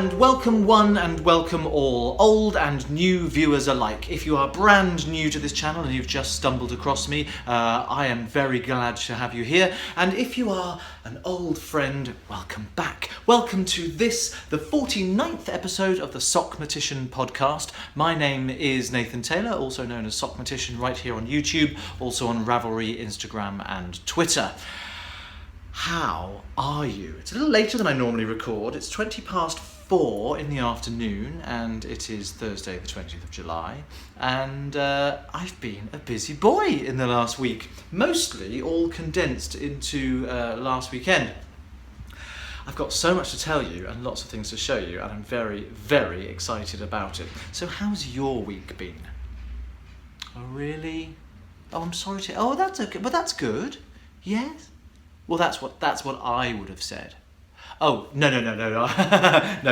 and welcome one and welcome all, old and new viewers alike. If you are brand new to this channel and you've just stumbled across me, I am very glad to have you here. And if you are an old friend, welcome back. Welcome to this, the 49th episode of the Sockmatician podcast. My name is Nathan Taylor, also known as Sockmatician, right here on YouTube, also on Ravelry, Instagram and Twitter. How are you? It's a little later than I normally record. It's 4:20 in the afternoon and it is Thursday the 20th of July, and I've been a busy boy in the last week, mostly all condensed into last weekend. I've got so much to tell you and lots of things to show you, and I'm very, very excited about it. So how's your week been? Oh really? Oh, I'm sorry to... Oh, that's okay. But that's good. Yes? Well, that's what I would have said. Oh, no. No,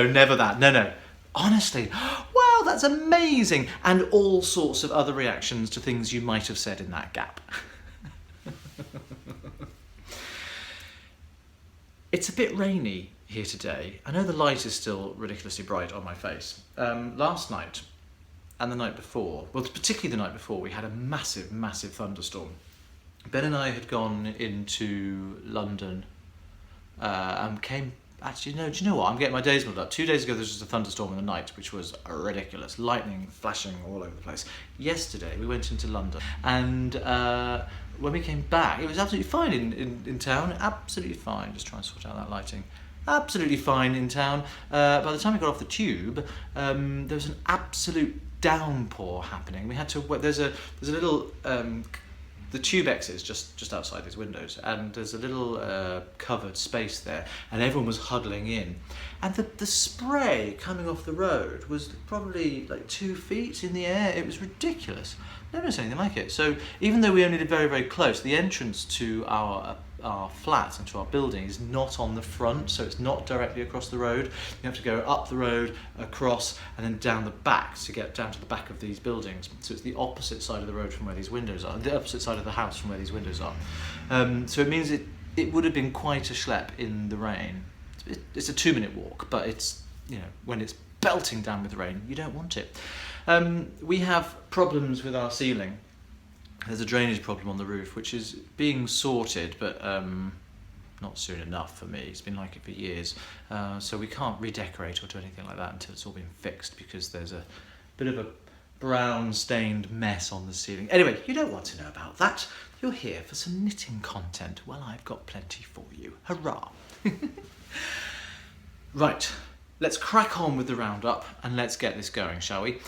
never that. No. Honestly, wow, that's amazing. And all sorts of other reactions to things you might have said in that gap. It's a bit rainy here today. I know the light is still ridiculously bright on my face. Last night and the night before, well, particularly the night before, we had a massive, massive thunderstorm. Ben and I had gone into London and came... Actually, no, do you know what? I'm getting my days muddled up. 2 days ago there was just a thunderstorm in the night, which was ridiculous. Lightning flashing all over the place. Yesterday we went into London, and when we came back, it was absolutely fine in town. Absolutely fine. Just try and sort out that lighting. Absolutely fine in town. By the time we got off the tube, there was an absolute downpour happening. We had to... There's a little... the tube exits just outside these windows, and there's a little covered space there, and everyone was huddling in, and the spray coming off the road was probably like 2 feet in the air. It was ridiculous. Never seen anything like it. So even though we only live very, very close, the entrance to our flat and to our building is not on the front, so it's not directly across the road. You have to go up the road, across, and then down the back to get down to the back of these buildings. So it's the opposite side of the road from where these windows are, the opposite side of the house from where these windows are. So it means it would have been quite a schlep in the rain. It's a 2-minute walk, but it's, you know, when it's belting down with rain, you don't want it. We have problems with our ceiling. There's a drainage problem on the roof, which is being sorted, but not soon enough for me. It's been like it for years. So we can't redecorate or do anything like that until it's all been fixed, because there's a bit of a brown stained mess on the ceiling. Anyway, you don't want to know about that. You're here for some knitting content. Well, I've got plenty for you. Hurrah! Right. Let's crack on with the roundup and let's get this going, shall we?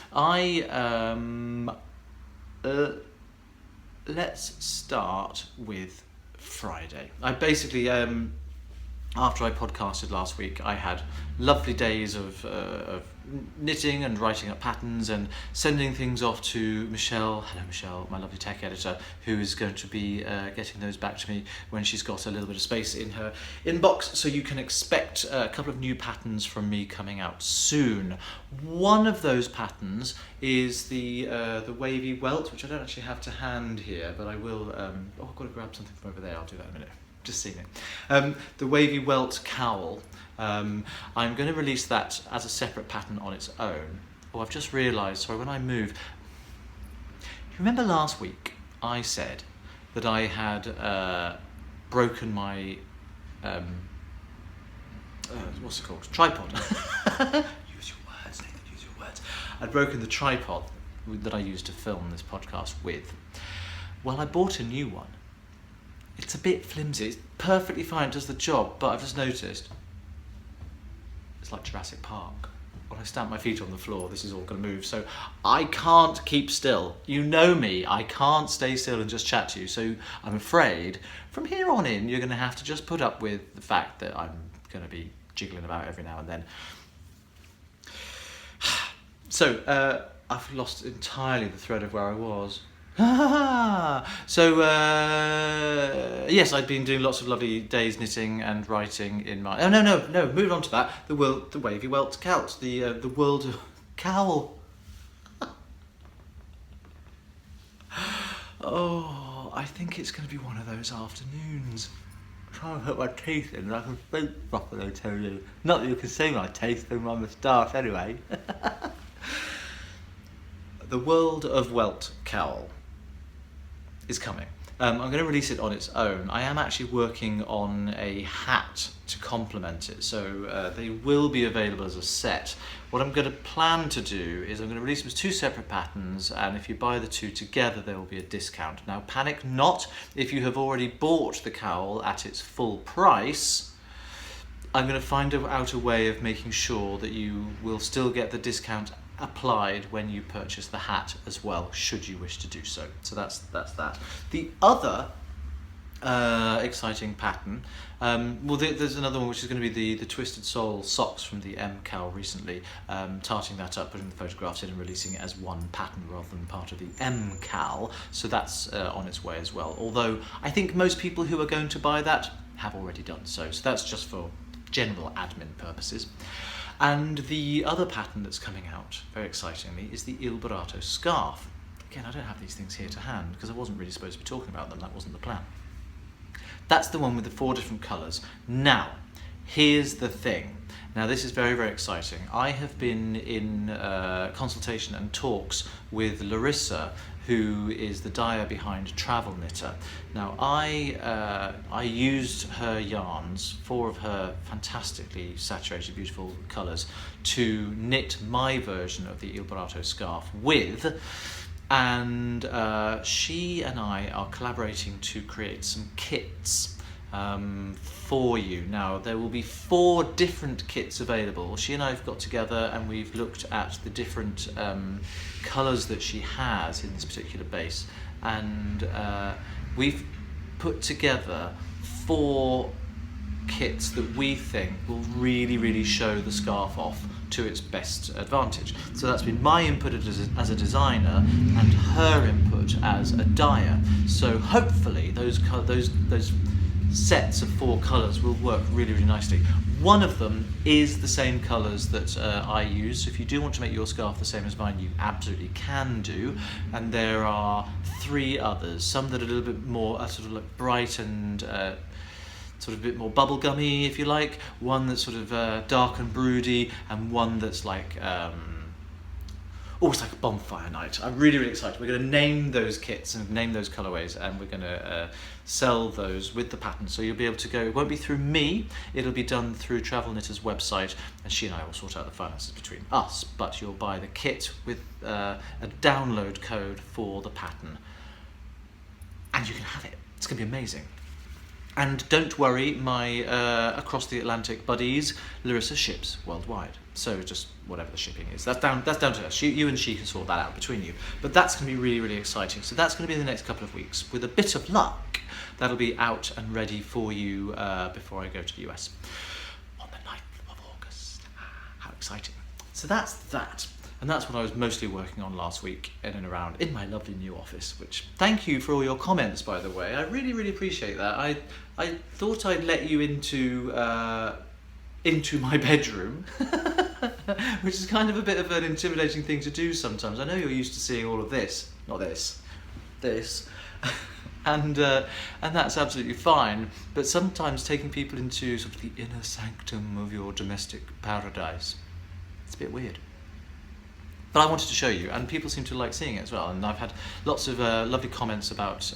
Let's start with Friday. I basically, after I podcasted last week, I had lovely days of knitting and writing up patterns and sending things off to Michelle. Hello Michelle, my lovely tech editor, who is going to be getting those back to me when she's got a little bit of space in her inbox. So you can expect a couple of new patterns from me coming out soon. One of those patterns is the wavy welt, which I don't actually have to hand here, but I will... oh, I've got to grab something from over there. I'll do that in a minute. Just seen it. The wavy welt cowl. I'm going to release that as a separate pattern on its own. Oh, I've just realised, sorry, when I move... You remember last week I said that I had broken my... what's it called? Tripod. Use your words, Nathan, use your words. I'd broken the tripod that I used to film this podcast with. Well, I bought a new one. It's a bit flimsy. It's perfectly fine, it does the job, but I've just noticed it's like Jurassic Park. When I stamp my feet on the floor, this is all going to move. So I can't keep still. You know me, I can't stay still and just chat to you. So I'm afraid from here on in, you're going to have to just put up with the fact that I'm going to be jiggling about every now and then. So I've lost entirely the thread of where I was. So yes, I'd been doing lots of lovely days knitting and writing in my... Oh no, move on to that. The wavy welt cowl, the world of cowl. Oh, I think it's going to be one of those afternoons. trying to put my teeth in and I can speak properly to you. Not that you can see my teeth through my moustache anyway. The World of Welt cowl is coming. I'm going to release it on its own. I am actually working on a hat to complement it, so they will be available as a set. What I'm going to plan to do is I'm going to release them as 2 separate patterns, and if you buy the 2 together there will be a discount. Now panic not if you have already bought the cowl at its full price. I'm going to find out a way of making sure that you will still get the discount applied when you purchase the hat as well, should you wish to do so. So that's that. The other exciting pattern, there's another one which is going to be the Twisted Soul socks from the M cowl recently, tarting that up, putting the photographs in and releasing it as one pattern rather than part of the M cowl, so that's on its way as well, although I think most people who are going to buy that have already done so, so that's just for general admin purposes. And the other pattern that's coming out, very excitingly, is the Il Barato scarf. Again, I don't have these things here to hand because I wasn't really supposed to be talking about them, that wasn't the plan. That's the one with the 4 different colours. Now, here's the thing. Now this is very, very exciting. I have been in consultation and talks with Larissa, who is the dyer behind Travel Knitter. Now I used her yarns, 4 of her fantastically saturated, beautiful colours, to knit my version of the Il Barato scarf with, and she and I are collaborating to create some kits for you. Now there will be 4 different kits available. She and I have got together and we've looked at the different colours that she has in this particular base, and we've put together 4 kits that we think will really, really show the scarf off to its best advantage. So that's been my input as a designer and her input as a dyer. So hopefully those sets of 4 colours will work really, really nicely. One of them is the same colours that I use, so if you do want to make your scarf the same as mine, you absolutely can do. And there are 3 others, some that are a little bit more sort of like bright and sort of a bit more bubblegummy, if you like, one that's sort of dark and broody, and one that's like it's like a bonfire night. I'm really, really excited. We're going to name those kits and name those colourways, and we're going to sell those with the pattern. So you'll be able to go, it won't be through me, it'll be done through Travel Knitter's website, and she and I will sort out the finances between us, but you'll buy the kit with a download code for the pattern, and you can have it. It's going to be amazing. And don't worry, my across the Atlantic buddies, Larissa ships worldwide. So just whatever the shipping is, that's down to us. You and she can sort that out between you. But that's going to be really, really exciting. So that's going to be in the next couple of weeks. With a bit of luck, that'll be out and ready for you before I go to the US on the 9th of August. How exciting! So that's that. And that's what I was mostly working on last week in and around in my lovely new office, which, thank you for all your comments, by the way. I really, really appreciate that. I thought I'd let you into my bedroom, which is kind of a bit of an intimidating thing to do sometimes. I know you're used to seeing all of this, not this, this. And that's absolutely fine, but sometimes taking people into sort of the inner sanctum of your domestic paradise, it's a bit weird. But I wanted to show you, and people seem to like seeing it as well. And I've had lots of lovely comments about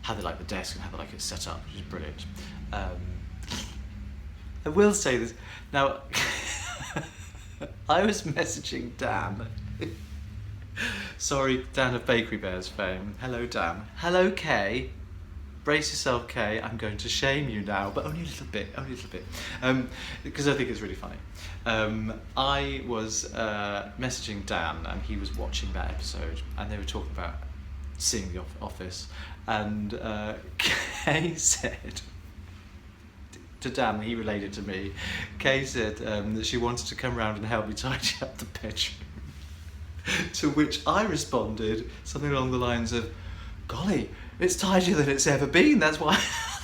how they like the desk and how they like it set up, which is brilliant. I will say this. Now, I was messaging Dan. Sorry, Dan of Bakery Bears fame. Hello, Dan. Hello, Kay. Brace yourself, Kay. I'm going to shame you now, but only a little bit, because I think it's really funny. I was messaging Dan, and he was watching that episode, and they were talking about seeing The Office, and Kay said to Dan, he relayed it to me, Kay said that she wanted to come round and help me tidy up the bedroom, to which I responded something along the lines of, golly, it's tidier than it's ever been, that's why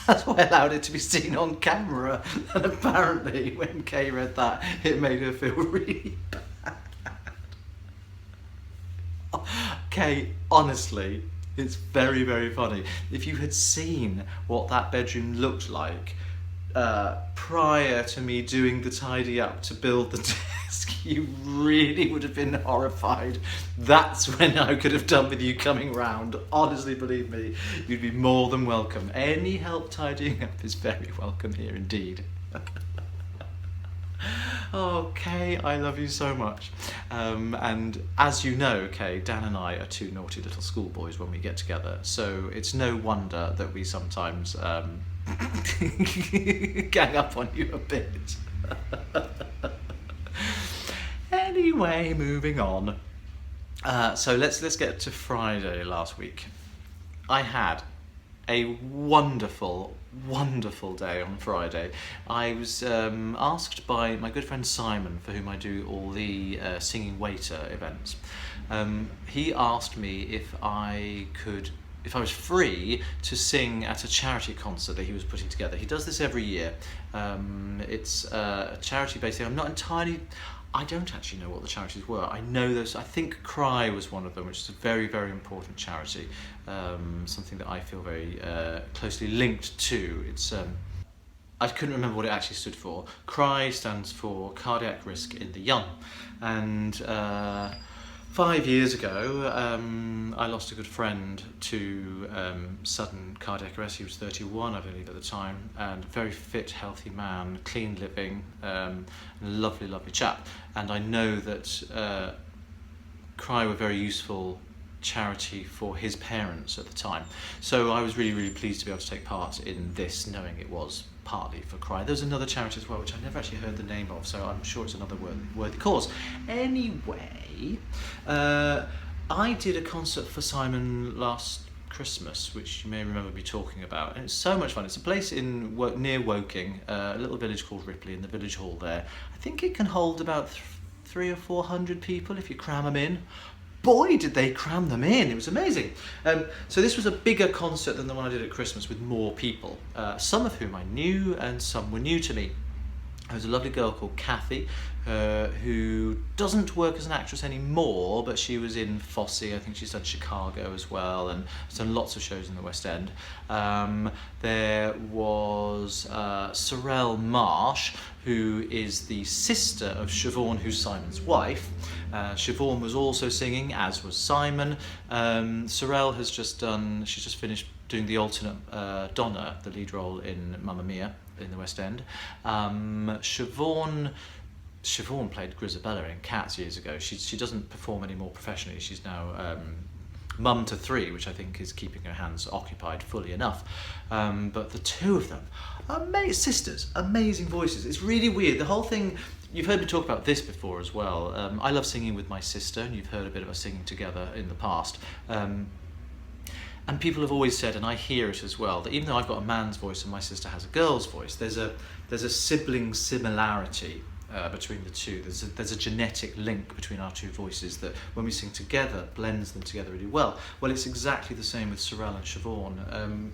I allowed it to be seen on camera. And apparently when Kay read that, it made her feel really bad. Kay, honestly, It's very, very funny. If you had seen what that bedroom looked like prior to me doing the tidy up to build the desk, you really would have been horrified. That's when I could have done with you coming round. Honestly, believe me, you'd be more than welcome. Any help tidying up is very welcome here indeed. Oh, Kay, I love you so much. And as you know, Kay, Dan and I are two naughty little schoolboys when we get together, so it's no wonder that we sometimes gang up on you a bit. Anyway, moving on. So let's get to Friday last week. I had a wonderful day on Friday. I was asked by my good friend Simon, for whom I do all the singing waiter events. He asked me if I was free to sing at a charity concert that he was putting together. He does this every year. It's a charity-based thing. I don't actually know what the charities were. I know those. I think Cry was one of them, which is a very, very important charity. Something that I feel very closely linked to. It's I couldn't remember what it actually stood for. Cry stands for Cardiac Risk in the Young, and 5 years ago, I lost a good friend to sudden cardiac arrest. He was 31, I believe, at the time, and a very fit, healthy man, clean living, lovely, lovely chap. And I know that Cry were very useful charity for his parents at the time. So I was really, really pleased to be able to take part in this, knowing it was partly for Cry. There's another charity as well, which I never actually heard the name of, so I'm sure it's another worthy cause. Anyway, I did a concert for Simon last Christmas, which you may remember me talking about, and it's so much fun. It's a place near Woking, a little village called Ripley, in the village hall there. I think it can hold about 300 or 400 people if you cram them in. Boy, did they cram them in. It was amazing. So this was a bigger concert than the one I did at Christmas, with more people, some of whom I knew and some were new to me. There was a lovely girl called Kathy, who doesn't work as an actress anymore, but she was in Fosse. I think she's done Chicago as well, and has done lots of shows in the West End. There was Sorrel Marsh, who is the sister of Siobhan, who's Simon's wife. Siobhan was also singing, as was Simon. Sorrel has just finished doing the alternate Donna, the lead role in Mamma Mia in the West End. Siobhan played Grisabella in Cats years ago. She doesn't perform anymore professionally. She's now mum to 3, which I think is keeping her hands occupied fully enough. But the two of them, sisters, amazing voices. It's really weird. The whole thing, you've heard me talk about this before as well. I love singing with my sister, and you've heard a bit of us singing together in the past. And people have always said, and I hear it as well, that even though I've got a man's voice and my sister has a girl's voice, there's a sibling similarity between the two. There's a genetic link between our two voices that, when we sing together, blends them together really well. Well, it's exactly the same with Sorrel and Siobhan.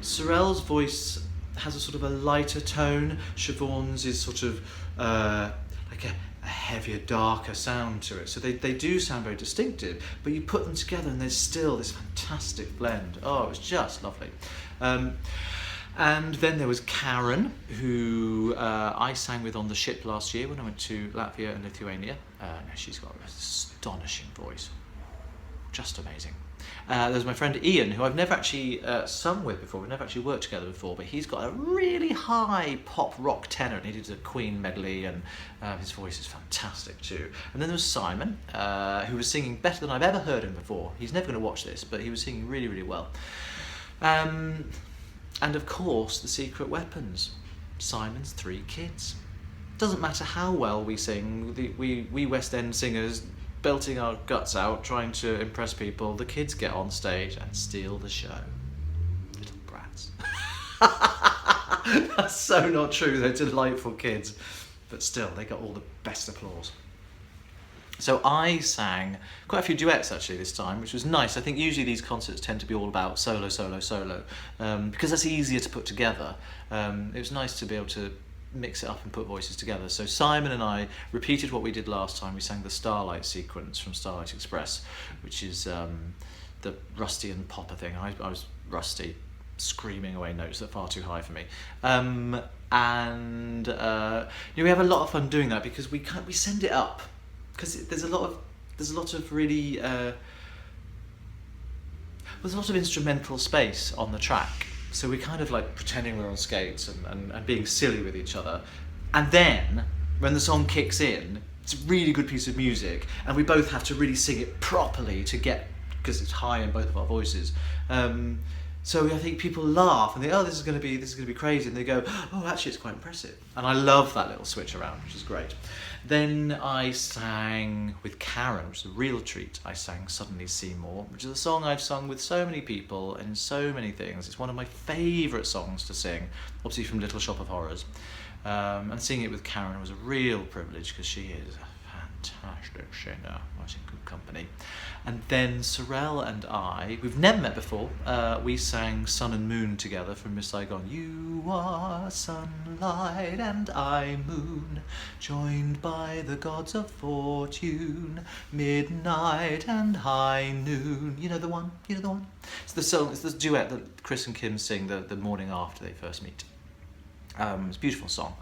Sorrel's voice has a sort of a lighter tone. Siobhan's is sort of like a heavier, darker sound to it. So they do sound very distinctive, but you put them together and there's still this fantastic blend. Oh, it was just lovely. And then there was Karen, who I sang with on the ship last year when I went to Latvia and Lithuania. She's got an astonishing voice, just amazing. There's my friend Ian, who I've never actually sung with before. We've never actually worked together before, but he's got a really high pop rock tenor, and he did a Queen medley, and his voice is fantastic too. And then there was Simon, who was singing better than I've ever heard him before. He's never going to watch this, but he was singing really, really well. And of course, the secret weapons, Simon's 3 kids. Doesn't matter how well we sing, we West End singers belting our guts out, trying to impress people, the kids get on stage and steal the show. Little brats. That's so not true, they're delightful kids. But still, they got all the best applause. So I sang quite a few duets actually this time, which was nice. I think usually these concerts tend to be all about solo, because that's easier to put together. It was nice to be able to mix it up and put voices together. So Simon and I repeated what we did last time. We sang the Starlight sequence from Starlight Express, which is the Rusty and Popper thing. I was Rusty, screaming away notes that are far too high for me. We have a lot of fun doing that because we send it up because there's a lot of really there's a lot of instrumental space on the track. So we're kind of like pretending we're on skates and being silly with each other. And then when the song kicks in, it's a really good piece of music, and we both have to really sing it properly to get, because it's high in both of our voices. So I think people laugh and they, oh, this is going to be crazy, and they go, oh, actually it's quite impressive. And I love that little switch around, which is great. Then I sang with Karen, which is a real treat. I sang Suddenly Seymour, which is a song I've sung with so many people and in so many things. It's one of my favourite songs to sing, obviously from Little Shop of Horrors. And singing it with Karen was a real privilege because she is a fantastic singer. I was in good company. And then Sorrel and I, we've never met before, we sang Sun and Moon together from Miss Saigon. You are sunlight and I moon, joined by the gods of fortune, midnight and high noon. You know the one? It's the song, it's the duet that Chris and Kim sing the morning after they first meet. It's a beautiful song.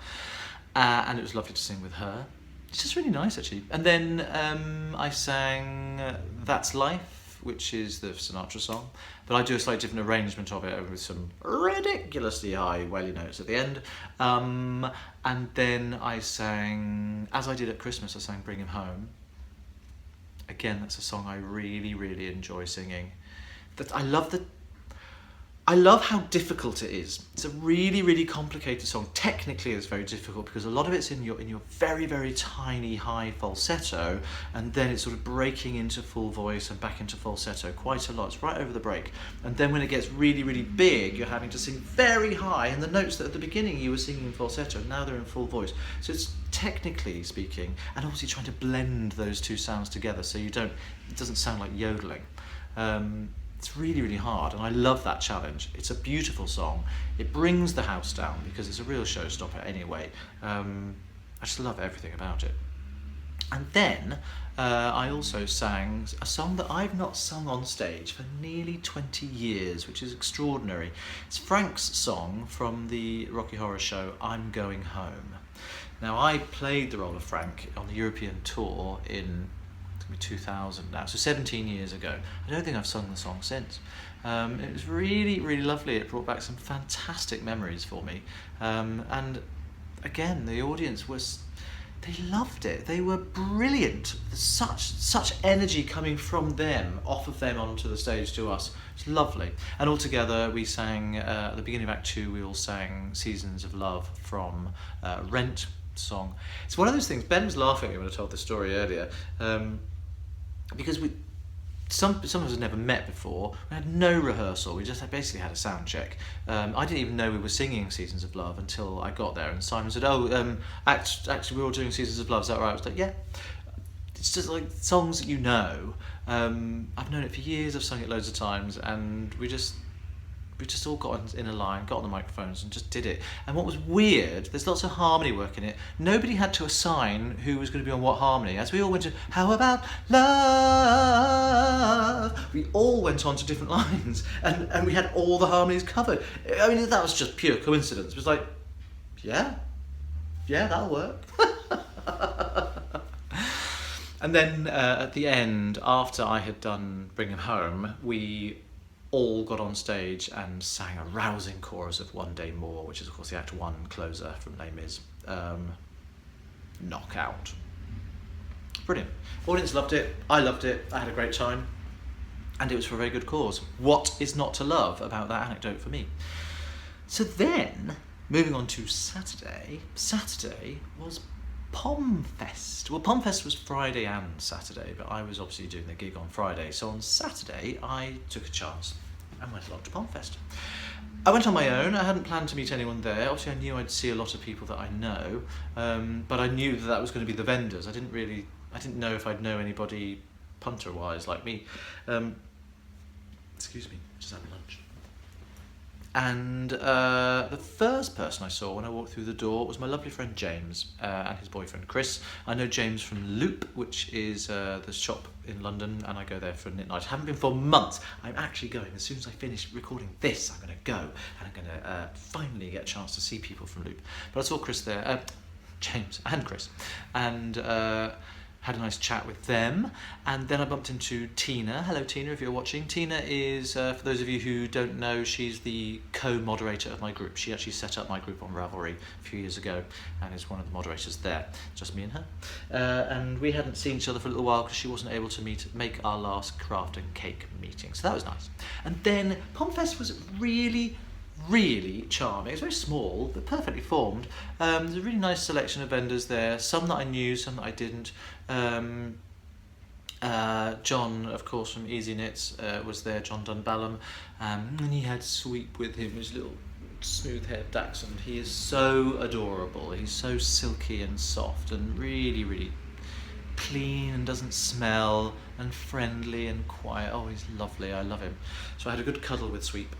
And it was lovely to sing with her. It's just really nice, actually. And then I sang That's Life, which is the Sinatra song, but I do a slightly different arrangement of it with some ridiculously high welly notes at the end. And then I sang, as I did at Christmas, I sang Bring Him Home. Again, that's a song I really, really enjoy singing. I love how difficult it is. It's a really, really complicated song. Technically, it's very difficult because a lot of it's in your very, very tiny high falsetto, and then it's sort of breaking into full voice and back into falsetto quite a lot. It's right over the break. And then when it gets really, really big, you're having to sing very high, and the notes that at the beginning you were singing in falsetto, now they're in full voice. So it's technically speaking, and obviously trying to blend those two sounds together so it doesn't sound like yodeling. It's really, really hard, and I love that challenge. It's a beautiful song. It brings the house down because it's a real showstopper anyway. I just love everything about it. And then I also sang a song that I've not sung on stage for nearly 20 years, which is extraordinary. It's Frank's song from the Rocky Horror Show, I'm Going Home. Now, I played the role of Frank on the European tour in 2000 now, so 17 years ago. I don't think I've sung the song since. It was really, really lovely. It brought back some fantastic memories for me. And again, the audience they loved it. They were brilliant. Such energy coming from them, off of them onto the stage to us. It's lovely. And all together we sang, at the beginning of Act 2, we all sang Seasons of Love from Rent song. It's one of those things, Ben was laughing at me when I told this story earlier, because some of us had never met before. We had no rehearsal. We just basically had a sound check. I didn't even know we were singing Seasons of Love until I got there, and Simon said, "Oh, actually, we're all doing Seasons of Love. Is that right?" I was like, "Yeah." It's just like songs that you know. I've known it for years. I've sung it loads of times, and we just all got in a line, got on the microphones and just did it. And what was weird, there's lots of harmony work in it. Nobody had to assign who was going to be on what harmony. As we all went to, how about love? We all went on to different lines, and we had all the harmonies covered. I mean, that was just pure coincidence. It was like, yeah, that'll work. And then at the end, after I had done Bring Him Home, we all got on stage and sang a rousing chorus of One Day More, which is of course the Act 1 closer from Les Mis. Knockout. Brilliant. Audience loved it, I loved it, I had a great time, and it was for a very good cause. What is not to love about that anecdote for me? So then, moving on to Saturday was Pomfest. Well, Pomfest was Friday and Saturday, but I was obviously doing the gig on Friday. So on Saturday, I took a chance and went along to Pomfest. I went on my own. I hadn't planned to meet anyone there. Obviously, I knew I'd see a lot of people that I know, but I knew that was going to be the vendors. I didn't know if I'd know anybody punter-wise like me. Excuse me, just having lunch. And the first person I saw when I walked through the door was my lovely friend James and his boyfriend Chris. I know James from Loop, which is the shop in London, and I go there for a knit night. I haven't been for months. I'm actually going. As soon as I finish recording this, I'm going to go, and I'm going to finally get a chance to see people from Loop. But I saw Chris there, James and Chris, and had a nice chat with them, and then I bumped into Tina. Hello Tina, if you're watching. Tina is, for those of you who don't know, she's the co-moderator of my group. She actually set up my group on Ravelry a few years ago and is one of the moderators there, just me and her. And we hadn't seen each other for a little while because she wasn't able to make our last craft and cake meeting, so that was nice. And then Pomfest was really charming. It's very small but perfectly formed. There's a really nice selection of vendors there, some that I knew, some that I didn't. John, of course, from Easy Knits was there, John Dunballum, and he had Sweep with him, his little smooth-haired dachshund. He is so adorable. He's so silky and soft and really clean and doesn't smell and friendly and quiet. Oh, he's lovely. I love him. So I had a good cuddle with Sweep.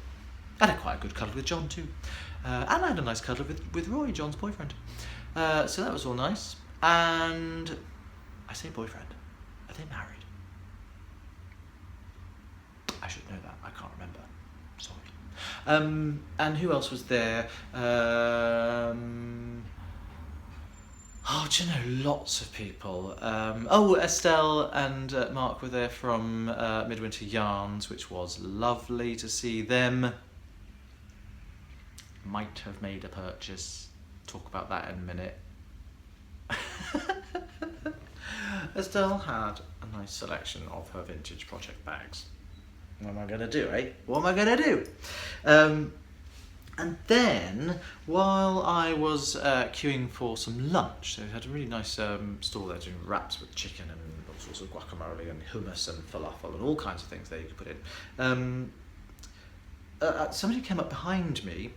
I had quite a good cuddle with John too. And I had a nice cuddle with Roy, John's boyfriend. So that was all nice. And I say boyfriend. Are they married? I should know that. I can't remember. Sorry. And who else was there? Oh, do you know, lots of people. Estelle and Mark were there from Midwinter Yarns, which was lovely to see them. Might have made a purchase. Talk about that in a minute. Estelle had a nice selection of her vintage project bags. What am I going to do, eh? What am I going to do? And then, while I was queuing for some lunch, so we had a really nice store there doing wraps with chicken and all sorts of guacamole and hummus and falafel and all kinds of things there you could put in. Somebody came up behind me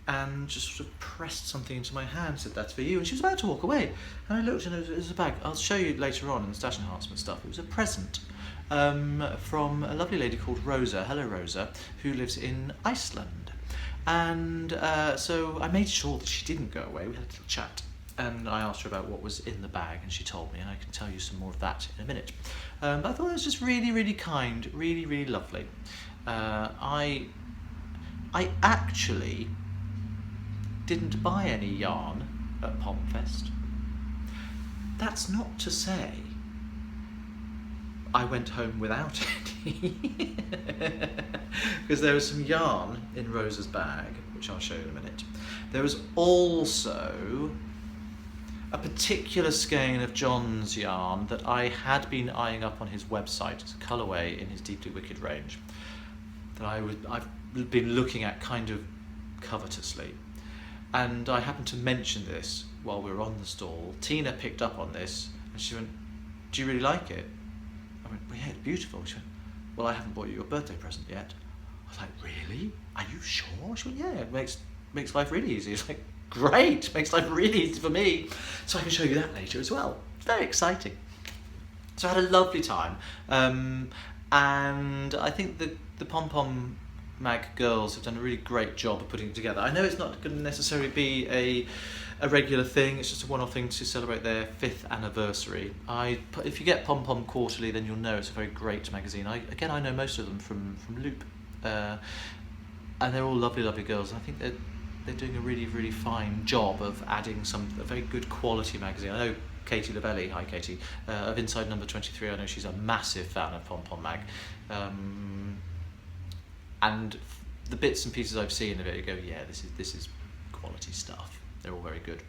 and just sort of pressed something into my hand, said, "That's for you," and she was about to walk away. And I looked and it was a bag. I'll show you later on in the Stash Enhancement stuff. It was a present from a lovely lady called Rosa, hello Rosa, who lives in Iceland. And so I made sure that she didn't go away. We had a little chat and I asked her about what was in the bag and she told me, and I can tell you some more of that in a minute. But I thought it was just really kind, really lovely. I actually didn't buy any yarn at Pomfest. That's not to say I went home without any, because there was some yarn in Rosa's bag, which I'll show you in a minute. There was also a particular skein of John's yarn that I had been eyeing up on his website. It's a colourway in his Deeply Wicked range that I've been looking at kind of covetously. And I happened to mention this while we were on the stall. Tina picked up on this and she went, "Do you really like it?" I went, "Well, yeah, it's beautiful." She went, "Well, I haven't bought you your birthday present yet." I was like, "Really? Are you sure?" She went, "Yeah, it makes life really easy." It's like, "Great, makes life really easy for me." So I can show you that later as well. It's very exciting. So I had a lovely time. And I think the Pom Pom Mag girls have done a really great job of putting it together. I know it's not going to necessarily be a regular thing, it's just a one-off thing to celebrate their 5th anniversary. If you get Pom Pom Quarterly, then you'll know it's a very great magazine. I know most of them from Loop, and they're all lovely girls. And I think they're doing a really fine job of adding a very good quality magazine. I know Katie Labelli, hi Katie, of Inside Number 23, I know she's a massive fan of Pom Pom Mag. And the bits and pieces I've seen of it, you go, yeah, this is quality stuff. They're all very good.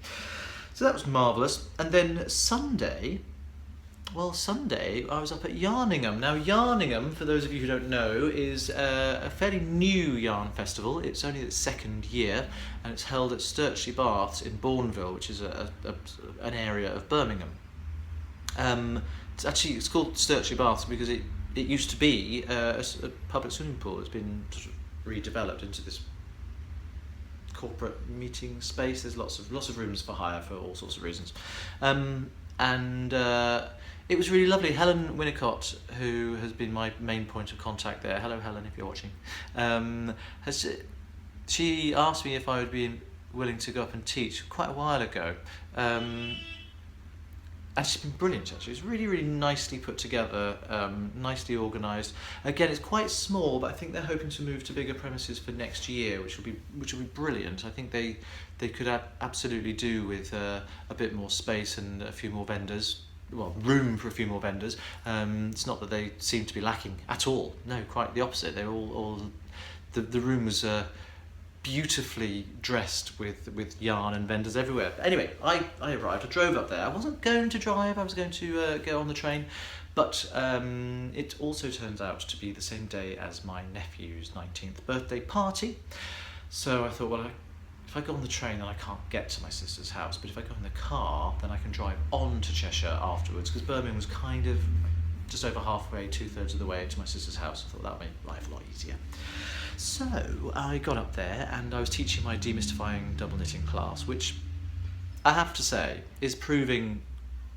So that was marvellous. And then Sunday, I was up at Yarningham. Now Yarningham, for those of you who don't know, is a fairly new yarn festival. It's only its 2nd year, and it's held at Sturchley Baths in Bourneville, which is an area of Birmingham. It's called Sturchley Baths because it used to be a public swimming pool. It's been sort of redeveloped into this corporate meeting space. There's lots of rooms for hire for all sorts of reasons. It was really lovely. Helen Winnicott, who has been my main point of contact there, hello Helen if you're watching, she asked me if I would be willing to go up and teach quite a while ago. And she's been brilliant, actually. It's really, really nicely put together, nicely organised. Again, it's quite small, but I think they're hoping to move to bigger premises for next year, which will be brilliant. I think they could absolutely do with a bit more space and a few more vendors. Well, room for a few more vendors. It's not that they seem to be lacking at all. No, quite the opposite. They're all the room was beautifully dressed with yarn and vendors everywhere. Anyway, I arrived, I drove up there. I wasn't going to drive, I was going to go on the train, but it also turns out to be the same day as my nephew's 19th birthday party. So I thought, well, if I go on the train then I can't get to my sister's house, but if I go in the car then I can drive on to Cheshire afterwards, because Birmingham was kind of just over halfway, 2/3 of the way to my sister's house. I thought that would make life a lot easier. So I got up there and I was teaching my demystifying double knitting class, which I have to say is proving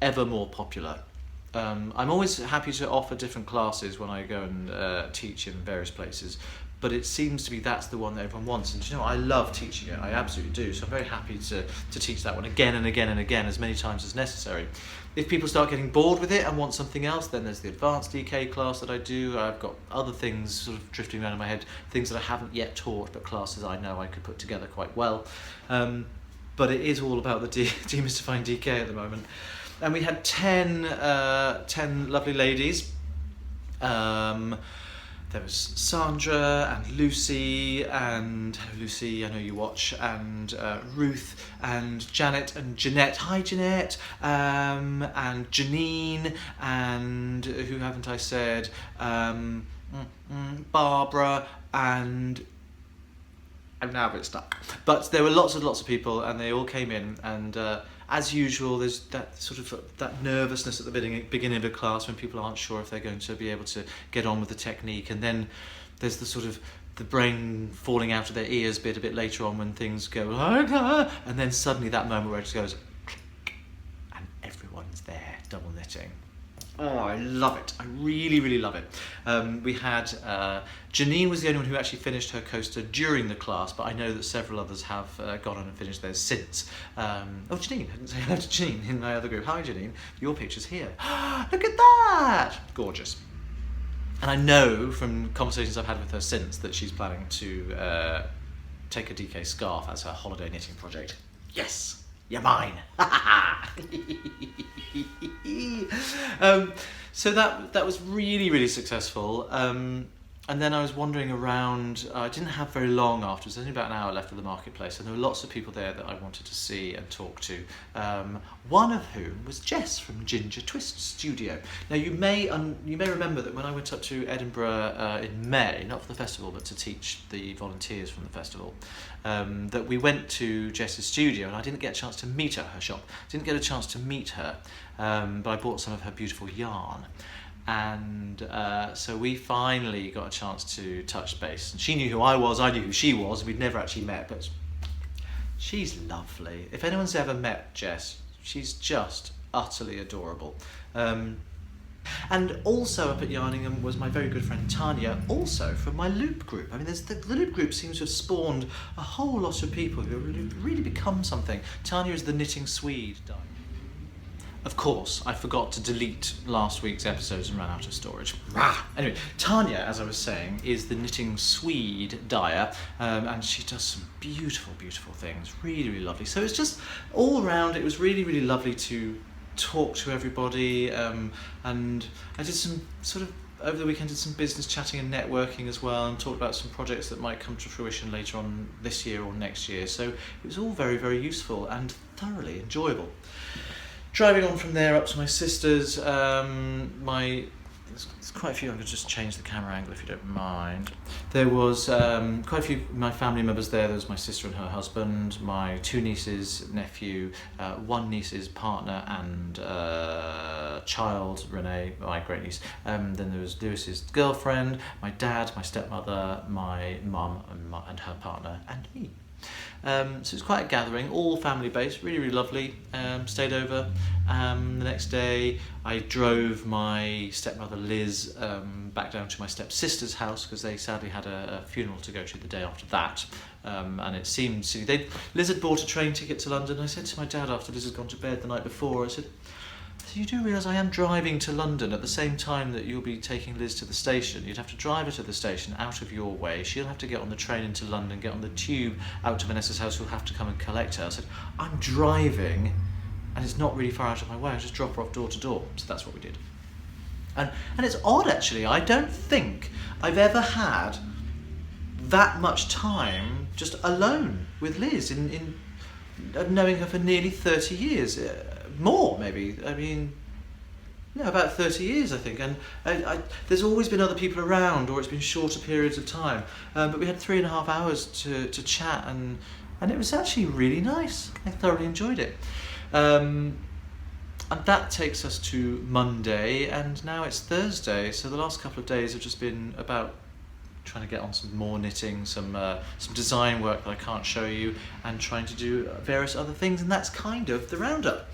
ever more popular. I'm always happy to offer different classes when I go and teach in various places, but it seems to be that's the one that everyone wants. And you know, I love teaching it, I absolutely do, so I'm very happy to teach that one again and again and again, as many times as necessary. If people start getting bored with it and want something else, then there's the advanced DK class that I do. I've got other things sort of drifting around in my head, things that I haven't yet taught, but classes I know I could put together quite well. But it is all about the demystifying DK at the moment. And we had 10 lovely ladies. There was Sandra and Lucy and hello Lucy, I know you watch, and Ruth and Janet and Jeanette. Hi Jeanette, and Janine, and who haven't I said? Barbara, and I'm now a bit stuck. But there were lots and lots of people, and they all came in, and as usual, there's that sort of that nervousness at the beginning of a class when people aren't sure if they're going to be able to get on with the technique, and then there's the sort of the brain falling out of their ears bit a bit later on when things go, and then suddenly that moment where it just goes, and everyone's there double knitting. Oh, I love it. I really, really love it. We had Janine was the only one who actually finished her coaster during the class, but I know that several others have gone on and finished theirs since. Oh, Janine, I didn't say hello to Janine in my other group. Hi, Janine. Your picture's here. Look at that! Gorgeous. And I know from conversations I've had with her since that she's planning to take a DK scarf as her holiday knitting project. Yes! You're mine. So that was really, really successful. And then I was wandering around. I didn't have very long afterwards. There's only about an hour left of the marketplace, and there were lots of people there that I wanted to see and talk to. One of whom was Jess from Ginger Twist Studio. Now you may remember that when I went up to Edinburgh in May, not for the festival, but to teach the volunteers from the festival, that we went to Jess's studio, and I didn't get a chance to meet her at her shop. Didn't get a chance to meet her, but I bought some of her beautiful yarn. And so we finally got a chance to touch base, and she knew who I was, I knew who she was. We'd never actually met, but she's lovely. If anyone's ever met Jess, she's just utterly adorable. And also up at Yarningham was my very good friend Tanya, also from my Loop group. I mean, the Loop group seems to have spawned a whole lot of people who have really become something. Tanya is the knitting Swede. Of course, I forgot to delete last week's episodes and ran out of storage. Anyway, Tanya, as I was saying, is the knitting Swede dyer, and she does some beautiful, beautiful things. Really, really lovely. So it's just all around, it was really, really lovely to talk to everybody, and I did some sort of, over the weekend, did some business chatting and networking as well, and talked about some projects that might come to fruition later on this year or next year. So it was all very, very useful and thoroughly enjoyable. Driving on from there up to my sister's, there's quite a few. I'm going to just change the camera angle if you don't mind. There was quite a few of my family members there. There was my sister and her husband, my two nieces, nephew, one niece's partner and child, Renee, my great niece. Then there was Lewis's girlfriend, my dad, my stepmother, my mum and her partner, and me. So it was quite a gathering, all family based, really, really lovely. Stayed over. The next day I drove my stepmother Liz back down to my stepsister's house because they sadly had a funeral to go to the day after that. And it seemed silly. Liz had bought a train ticket to London. I said to my dad after Liz had gone to bed the night before, I said, so you do realise I am driving to London at the same time that you'll be taking Liz to the station. You'd have to drive her to the station out of your way. She'll have to get on the train into London, get on the tube out to Vanessa's house, who'll have to come and collect her. I said, I'm driving and it's not really far out of my way. I'll just drop her off door to door. So that's what we did. And it's odd actually. I don't think I've ever had that much time just alone with Liz in knowing her for nearly 30 years. More maybe, I mean, no, about 30 years I think, and there's always been other people around, or it's been shorter periods of time, but we had 3.5 hours to chat, and it was actually really nice. I thoroughly enjoyed it. And that takes us to Monday, and now it's Thursday, so the last couple of days have just been about trying to get on some more knitting, some design work that I can't show you, and trying to do various other things, and that's kind of the roundup.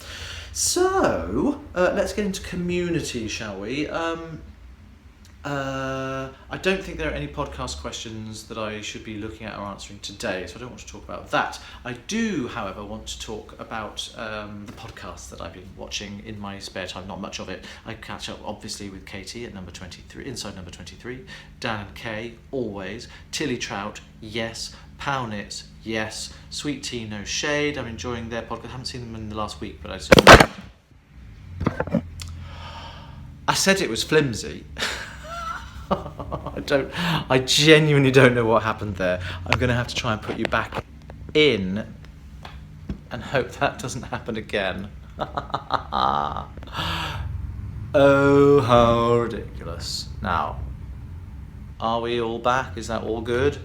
So let's get into community, shall we? I don't think there are any podcast questions that I should be looking at or answering today, so I don't want to talk about that. I do, however, want to talk about the podcast that I've been watching in my spare time. Not much of it. I catch up, obviously, with Katie at number 23, inside number 23. Dan and Kay, always. Tilly Trout, yes. Pownitz, yes. Sweet Tea, No Shade. I'm enjoying their podcast. I haven't seen them in the last week, but I said it was flimsy. I genuinely don't know what happened there. I'm going to have to try and put you back in and hope that doesn't happen again. Oh, how ridiculous. Now, are we all back? Is that all good?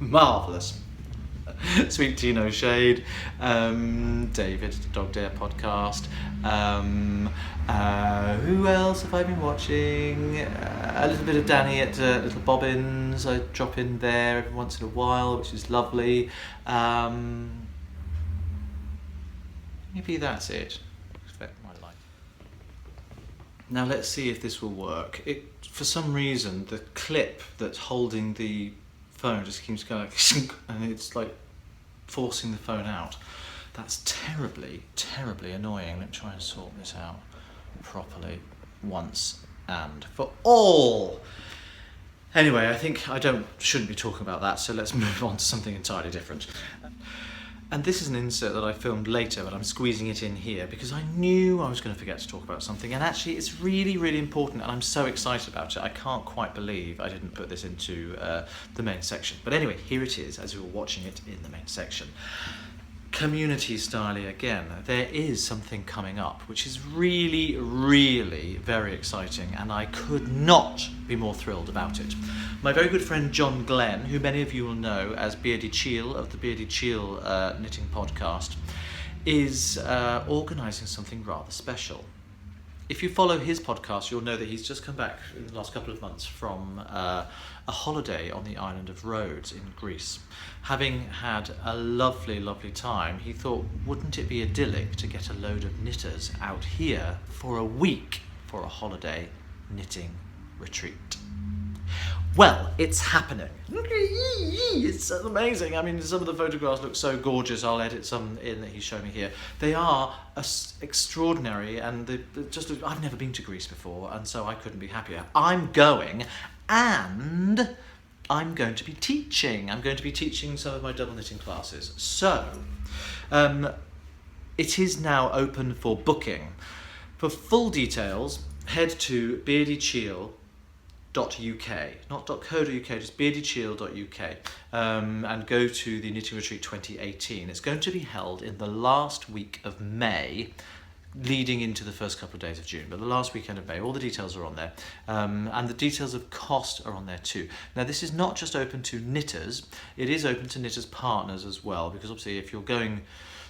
Marvellous. Sweet Tea No Shade, David, Dog Dare podcast. Who else have I been watching? A little bit of Danny at Little Bobbins. I drop in there every once in a while, which is lovely. Maybe that's it. Expect my life. Now let's see if this will work. For some reason, the clip that's holding the phone just keeps going and it's like forcing the phone out. That's terribly, terribly annoying. Let me try and sort this out properly once and for all. Anyway, I think shouldn't be talking about that, so let's move on to something entirely different. And this is an insert that I filmed later, but I'm squeezing it in here because I knew I was going to forget to talk about something, and actually it's really, really important, and I'm so excited about it. I can't quite believe I didn't put this into the main section. But anyway, here it is, as we were watching it in the main section. Community style again. There is something coming up which is really, really very exciting, and I could not be more thrilled about it. My very good friend John Glenn, who many of you will know as Beardy Cheel of the Beardy Cheel knitting podcast, is organising something rather special. If you follow his podcast, you'll know that he's just come back in the last couple of months from a holiday on the island of Rhodes in Greece. Having had a lovely, lovely time, he thought, wouldn't it be idyllic to get a load of knitters out here for a week for a holiday knitting retreat? Well, it's happening. It's amazing. I mean, some of the photographs look so gorgeous. I'll edit some in that he's showing me here. They are extraordinary, and I've never been to Greece before, and so I couldn't be happier. I'm going, and I'm going to be teaching. I'm going to be teaching some of my double knitting classes. So, it is now open for booking. For full details, head to beardycheel.uk, not .co.uk, just beardycheel.uk, and go to the Knitting Retreat 2018. It's going to be held in the last week of May, leading into the first couple of days of June, but the last weekend of May. All the details are on there, and the details of cost are on there too. Now, this is not just open to knitters, it is open to knitters partners as well, because obviously if you're going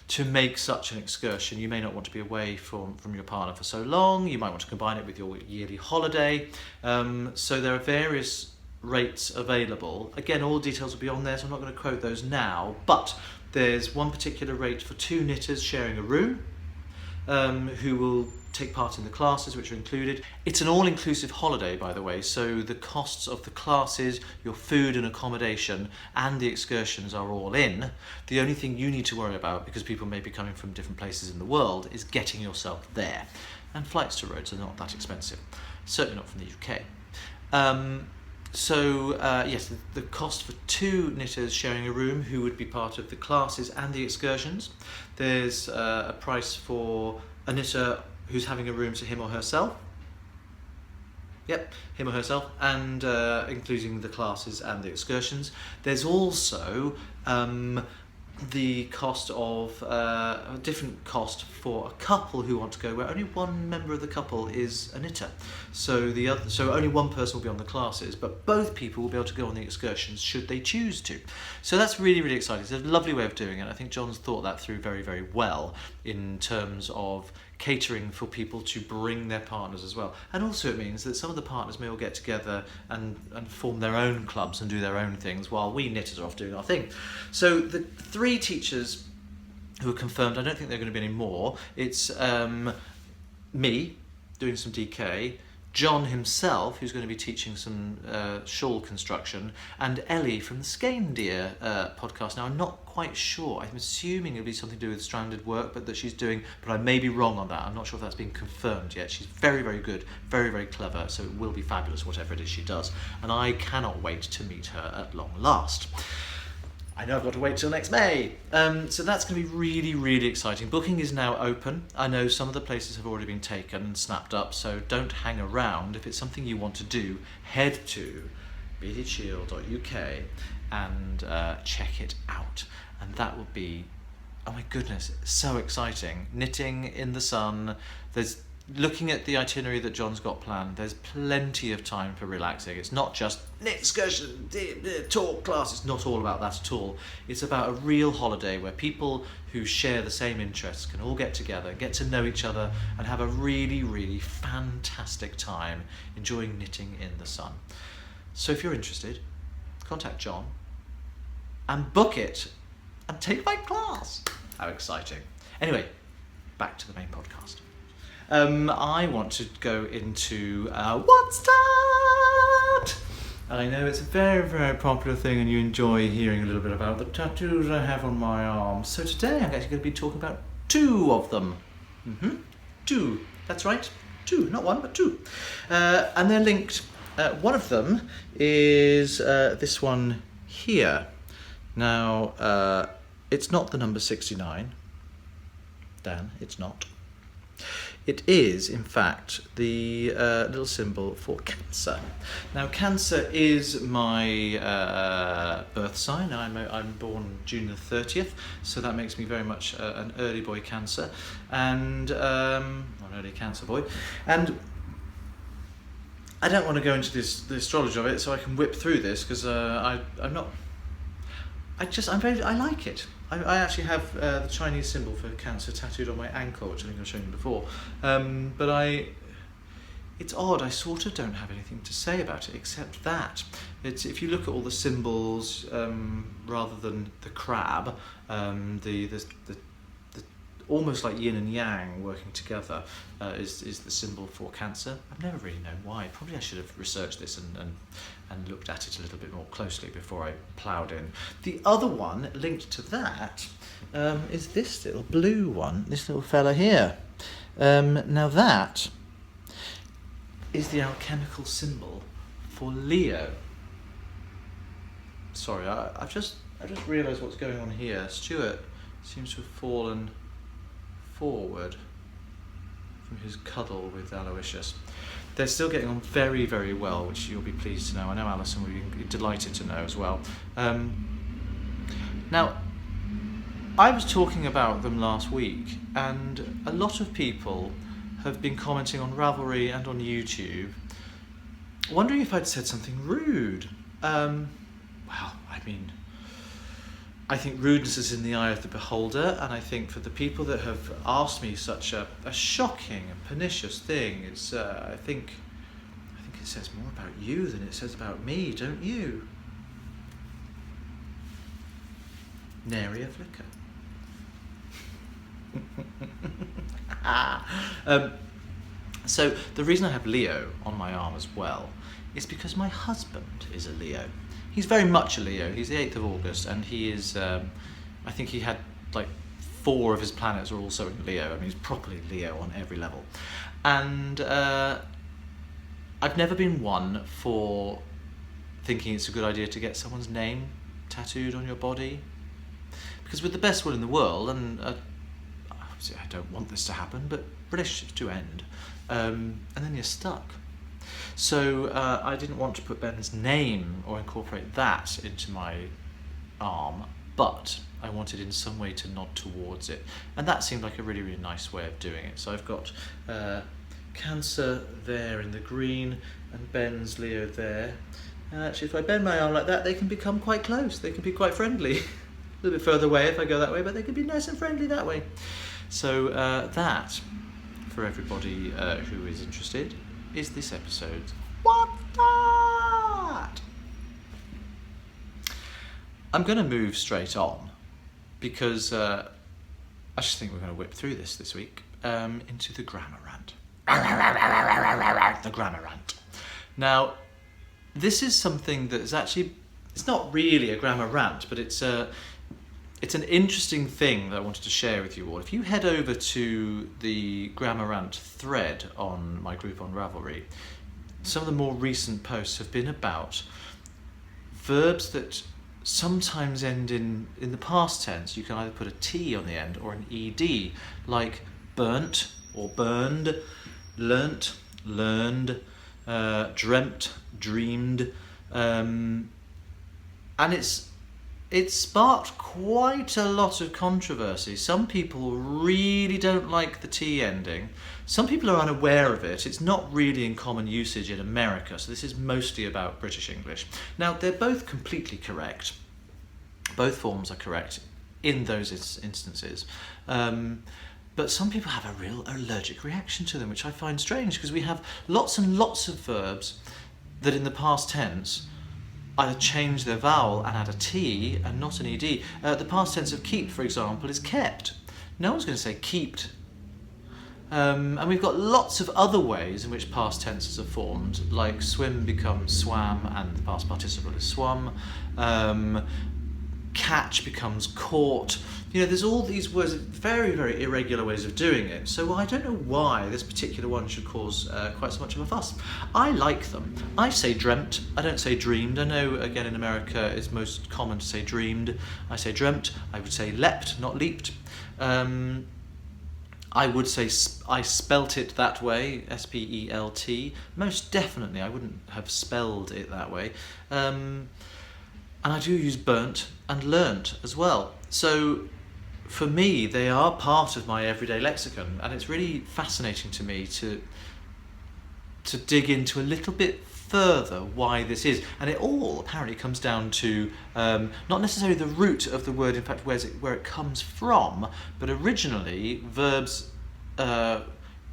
to make such an excursion, you may not want to be away from your partner for so long. You might want to combine it with your yearly holiday. So there are various rates available. Again, all details will be on there, so I'm not going to quote those now, but there's one particular rate for 2 knitters sharing a room, who will take part in the classes which are included. It's an all-inclusive holiday, by the way, so the costs of the classes, your food and accommodation, and the excursions are all in. The only thing you need to worry about, because people may be coming from different places in the world, is getting yourself there. And flights to Rhodes are not that expensive, certainly not from the UK. Yes, the cost for 2 knitters sharing a room who would be part of the classes and the excursions. There's a price for a knitter who's having a room to him or herself. Yep, him or herself, and including the classes and the excursions. There's also the cost of a different cost for a couple who want to go, where only one member of the couple is a knitter. So only one person will be on the classes, but both people will be able to go on the excursions should they choose to. So that's really, really exciting. It's a lovely way of doing it. I think John's thought that through very, very well in terms of catering for people to bring their partners as well. And also it means that some of the partners may all get together and form their own clubs and do their own things while we knitters are off doing our thing. So the 3 teachers who are confirmed, I don't think there are going to be any more. It's me doing some DK, John himself, who's going to be teaching some shawl construction, and Ellie from the Skein-Deer podcast. Now, I'm not quite sure. I'm assuming it'll be something to do with stranded work, but that she's doing, but I may be wrong on that. I'm not sure if that's been confirmed yet. She's very, very good, very, very clever, so it will be fabulous, whatever it is she does. And I cannot wait to meet her at long last. I know I've got to wait till next May. So that's going to be really, really exciting. Booking is now open. I know some of the places have already been taken and snapped up, so don't hang around. If it's something you want to do, head to beadiedshield.uk and check it out. And that will be, oh my goodness, so exciting. Knitting in the sun. There's looking at the itinerary that John's got planned, there's plenty of time for relaxing. It's not just knit excursion, talk class. It's not all about that at all. It's about a real holiday where people who share the same interests can all get together, get to know each other, and have a really, really fantastic time enjoying knitting in the sun. So if you're interested, contact John and book it and take my class. How exciting. Anyway, back to the main podcast. I want to go into What's Tatt? And I know it's a very, very popular thing and you enjoy hearing a little bit about the tattoos I have on my arms. So today I'm actually going to be talking about 2 of them. 2, that's right, 2, not 1 but 2. And they're linked. One of them is this one here. Now, it's not the number 69. Dan, it's not. It is, in fact, the little symbol for Cancer. Now, Cancer is my birth sign. I'm born June the 30th, so that makes me very much an early boy Cancer, and an early Cancer boy. And I don't want to go into the astrology of it, so I can whip through this because I like it. I actually have the Chinese symbol for Cancer tattooed on my ankle, which I think I've shown you before. But it's odd, I sort of don't have anything to say about it, except that if you look at all the symbols, rather than the crab, the almost like yin and yang working together is the symbol for Cancer. I've never really known why. Probably I should have researched this and looked at it a little bit more closely before I ploughed in. The other one linked to that is this little blue one, this little fella here. Now that is the alchemical symbol for Leo. Sorry, I've just realised what's going on here. Stuart seems to have fallen forward from his cuddle with Aloysius. They're still getting on very, very well, which you'll be pleased to know. I know Alison will be delighted to know as well. Now, I was talking about them last week, and a lot of people have been commenting on Ravelry and on YouTube, wondering if I'd said something rude. I think rudeness is in the eye of the beholder, and I think for the people that have asked me such a shocking and pernicious thing, I think it's says more about you than it says about me, don't you? Nary a flicker. So the reason I have Leo on my arm as well is because my husband is a Leo. He's very much a Leo. He's the 8th of August, and he is, I think he had like 4 of his planets are also in Leo. I mean, he's properly Leo on every level. And I've never been one for thinking it's a good idea to get someone's name tattooed on your body. Because with the best will in the world, and obviously I don't want this to happen, but relationships do end, and then you're stuck. So I didn't want to put Ben's name or incorporate that into my arm, but I wanted in some way to nod towards it, and that seemed like a really, really nice way of doing it. So I've got Cancer there in the green, and Ben's Leo there. And actually, if I bend my arm like that, they can become quite close. They can be quite friendly. A little bit further away if I go that way, but they can be nice and friendly that way. So that, for everybody who is interested, is this episode's What's That? I'm going to move straight on because I just think we're going to whip through this week into the Grammar Rant. The Grammar Rant. Now, this is something that is actually, it's not really a grammar rant, but it's an interesting thing that I wanted to share with you all. If you head over to the Grammar Rant thread on my group on Ravelry, some of the more recent posts have been about verbs that sometimes end in the past tense. You can either put a T on the end or an ED, like burnt or burned, learnt, learned, dreamt, dreamed, and it's sparked quite a lot of controversy. Some people really don't like the T ending. Some people are unaware of it. It's not really in common usage in America, so this is mostly about British English. Now, they're both completely correct. Both forms are correct in those instances. But some people have a real allergic reaction to them, which I find strange, because we have lots and lots of verbs that in the past tense either change their vowel and add a T and not an ED. The past tense of keep, for example, is kept. No one's going to say keeped. And we've got lots of other ways in which past tenses are formed, like swim becomes swam and the past participle is swum. Catch becomes caught. You know, there's all these words, very, very irregular ways of doing it. So I don't know why this particular one should cause quite so much of a fuss. I like them. I say dreamt, I don't say dreamed. I know, again, in America it's most common to say dreamed. I say dreamt. I would say leapt, not leaped. I would say I spelt it that way, S-P-E-L-T. Most definitely I wouldn't have spelled it that way. And I do use burnt and learnt as well. So for me, they are part of my everyday lexicon, and it's really fascinating to me to dig into a little bit further why this is. And it all apparently comes down to not necessarily the root of the word, in fact where it comes from, but originally verbs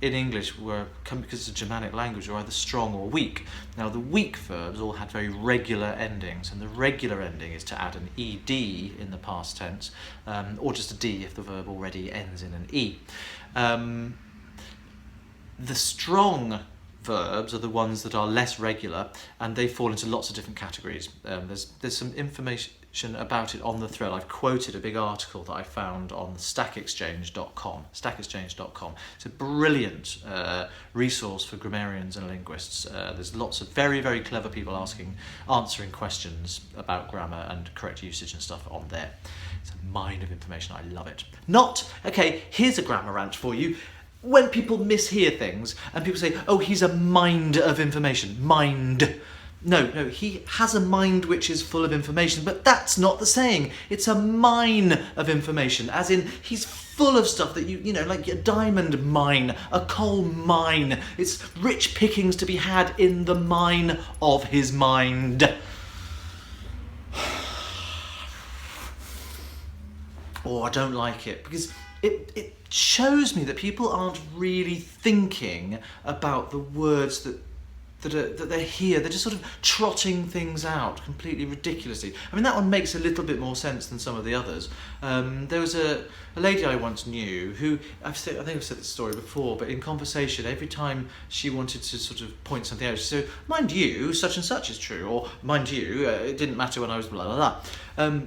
in English because it's a Germanic language, were either strong or weak. Now the weak verbs all had very regular endings, and the regular ending is to add an ED in the past tense, or just a D if the verb already ends in an E. The strong verbs are the ones that are less regular, and they fall into lots of different categories. There's some information about it on the thread. I've quoted a big article that I found on stackexchange.com. Stackexchange.com. It's a brilliant resource for grammarians and linguists. There's lots of very, very clever people answering questions about grammar and correct usage and stuff on there. It's a mine of information. I love it. Okay, here's a grammar rant for you. When people mishear things and people say, oh, he's a mind of information. Mind. No, he has a mind which is full of information, but that's not the saying. It's a mine of information, as in he's full of stuff that you know, like a diamond mine, a coal mine. It's rich pickings to be had in the mine of his mind. Oh, I don't like it, because it shows me that people aren't really thinking about the words that that they're here. They're just sort of trotting things out completely ridiculously. I mean, that one makes a little bit more sense than some of the others. There was a lady I once knew who, I think I've said this story before, but in conversation, every time she wanted to sort of point something out, she said, mind you, such and such is true, or mind you, it didn't matter when I was blah, blah, blah.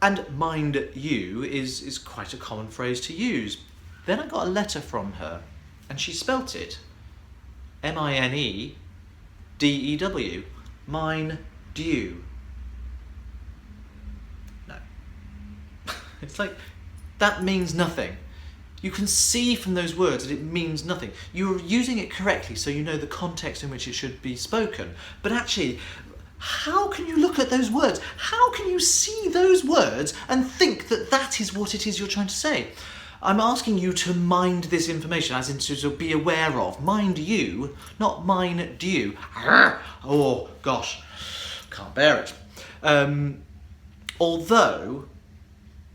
And mind you is quite a common phrase to use. Then I got a letter from her, and she spelt it M-I-N-E-D-E-W. Mine dew. No. It's like, that means nothing. You can see from those words that it means nothing. You're using it correctly so you know the context in which it should be spoken. But actually, how can you look at those words? How can you see those words and think that that is what it is you're trying to say? I'm asking you to mind this information, as in to be aware of. Mind you, not mine due. Oh, gosh, can't bear it. Although,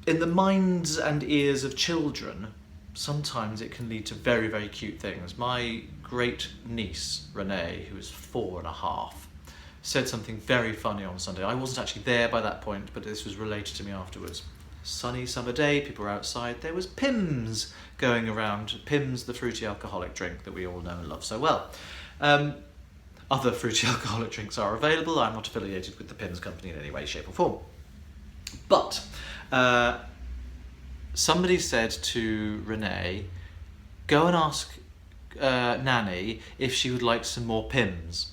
in the minds and ears of children, sometimes it can lead to very, very cute things. My great niece, Renee, who is 4.5, said something very funny on Sunday. I wasn't actually there by that point, but this was related to me afterwards. Sunny summer day, people were outside, there was Pimm's going around. Pimm's, the fruity alcoholic drink that we all know and love so well. Other fruity alcoholic drinks are available. I'm not affiliated with the Pimm's company in any way, shape or form. But somebody said to Renee, go and ask Nanny if she would like some more Pimm's.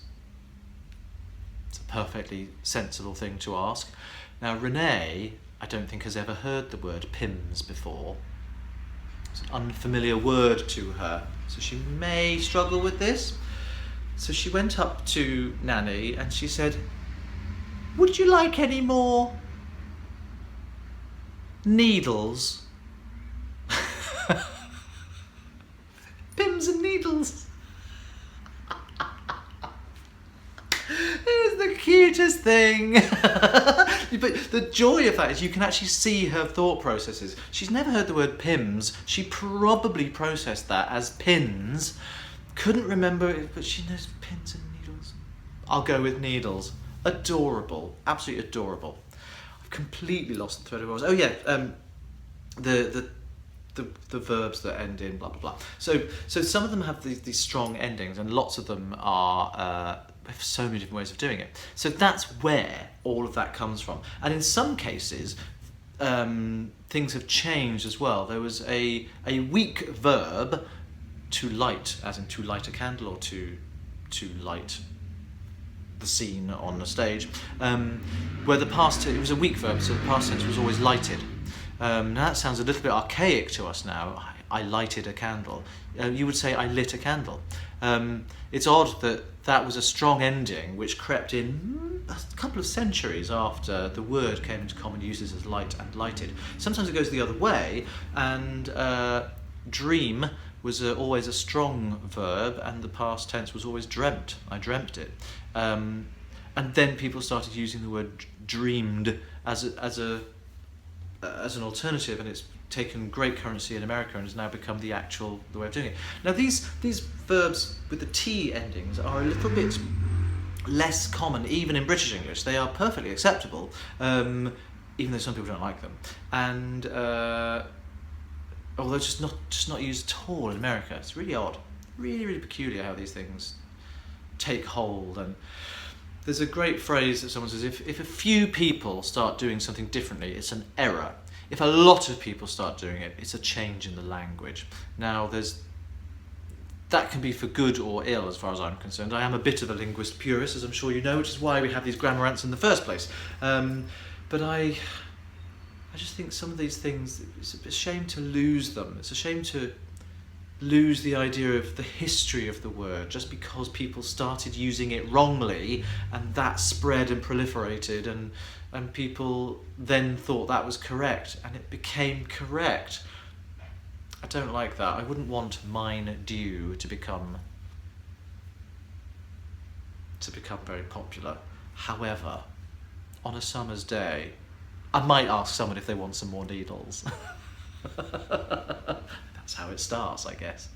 It's a perfectly sensible thing to ask. Now Renee, I don't think has ever heard the word Pimm's before. It's an unfamiliar word to her, so she may struggle with this. So she went up to Nanny and she said, would you like any more needles? Pimm's and needles. It was the cutest thing. But the joy of that is you can actually see her thought processes. She's never heard the word Pimm's. She probably processed that as pins. Couldn't remember it, but she knows pins and needles. I'll go with needles. Adorable. Absolutely adorable. I've completely lost the thread of what I was. Oh yeah, the verbs that end in blah blah blah. So some of them have these strong endings, and lots of them are have so many different ways of doing it. So that's where all of that comes from. And in some cases, things have changed as well. There was a weak verb, to light, as in to light a candle, or to light the scene on the stage, where the past, it was a weak verb, so the past tense was always lighted. Now that sounds a little bit archaic to us now. I lighted a candle. You would say I lit a candle. It's odd that that was a strong ending which crept in a couple of centuries after the word came into common uses as light and lighted. Sometimes it goes the other way, and dream was always a strong verb, and the past tense was always dreamt. I dreamt it. And then people started using the word dreamed as an alternative, and it's taken great currency in America and has now become the way of doing it. Now these verbs with the T endings are a little bit less common even in British English. They are perfectly acceptable, even though some people don't like them. And although just not used at all in America. It's really odd. Really, really peculiar how these things take hold. And there's a great phrase that someone says, if a few people start doing something differently, it's an error. If a lot of people start doing it, it's a change in the language. Now, that can be for good or ill as far as I'm concerned. I am a bit of a linguist purist, as I'm sure you know, which is why we have these grammar rants in the first place. But I just think some of these things, it's a shame to lose them. It's a shame to lose the idea of the history of the word just because people started using it wrongly, and that spread and proliferated, and people then thought that was correct, and it became correct. I don't like that. I wouldn't want mine due to become very popular. However, on a summer's day, I might ask someone if they want some more needles. That's how it starts, I guess.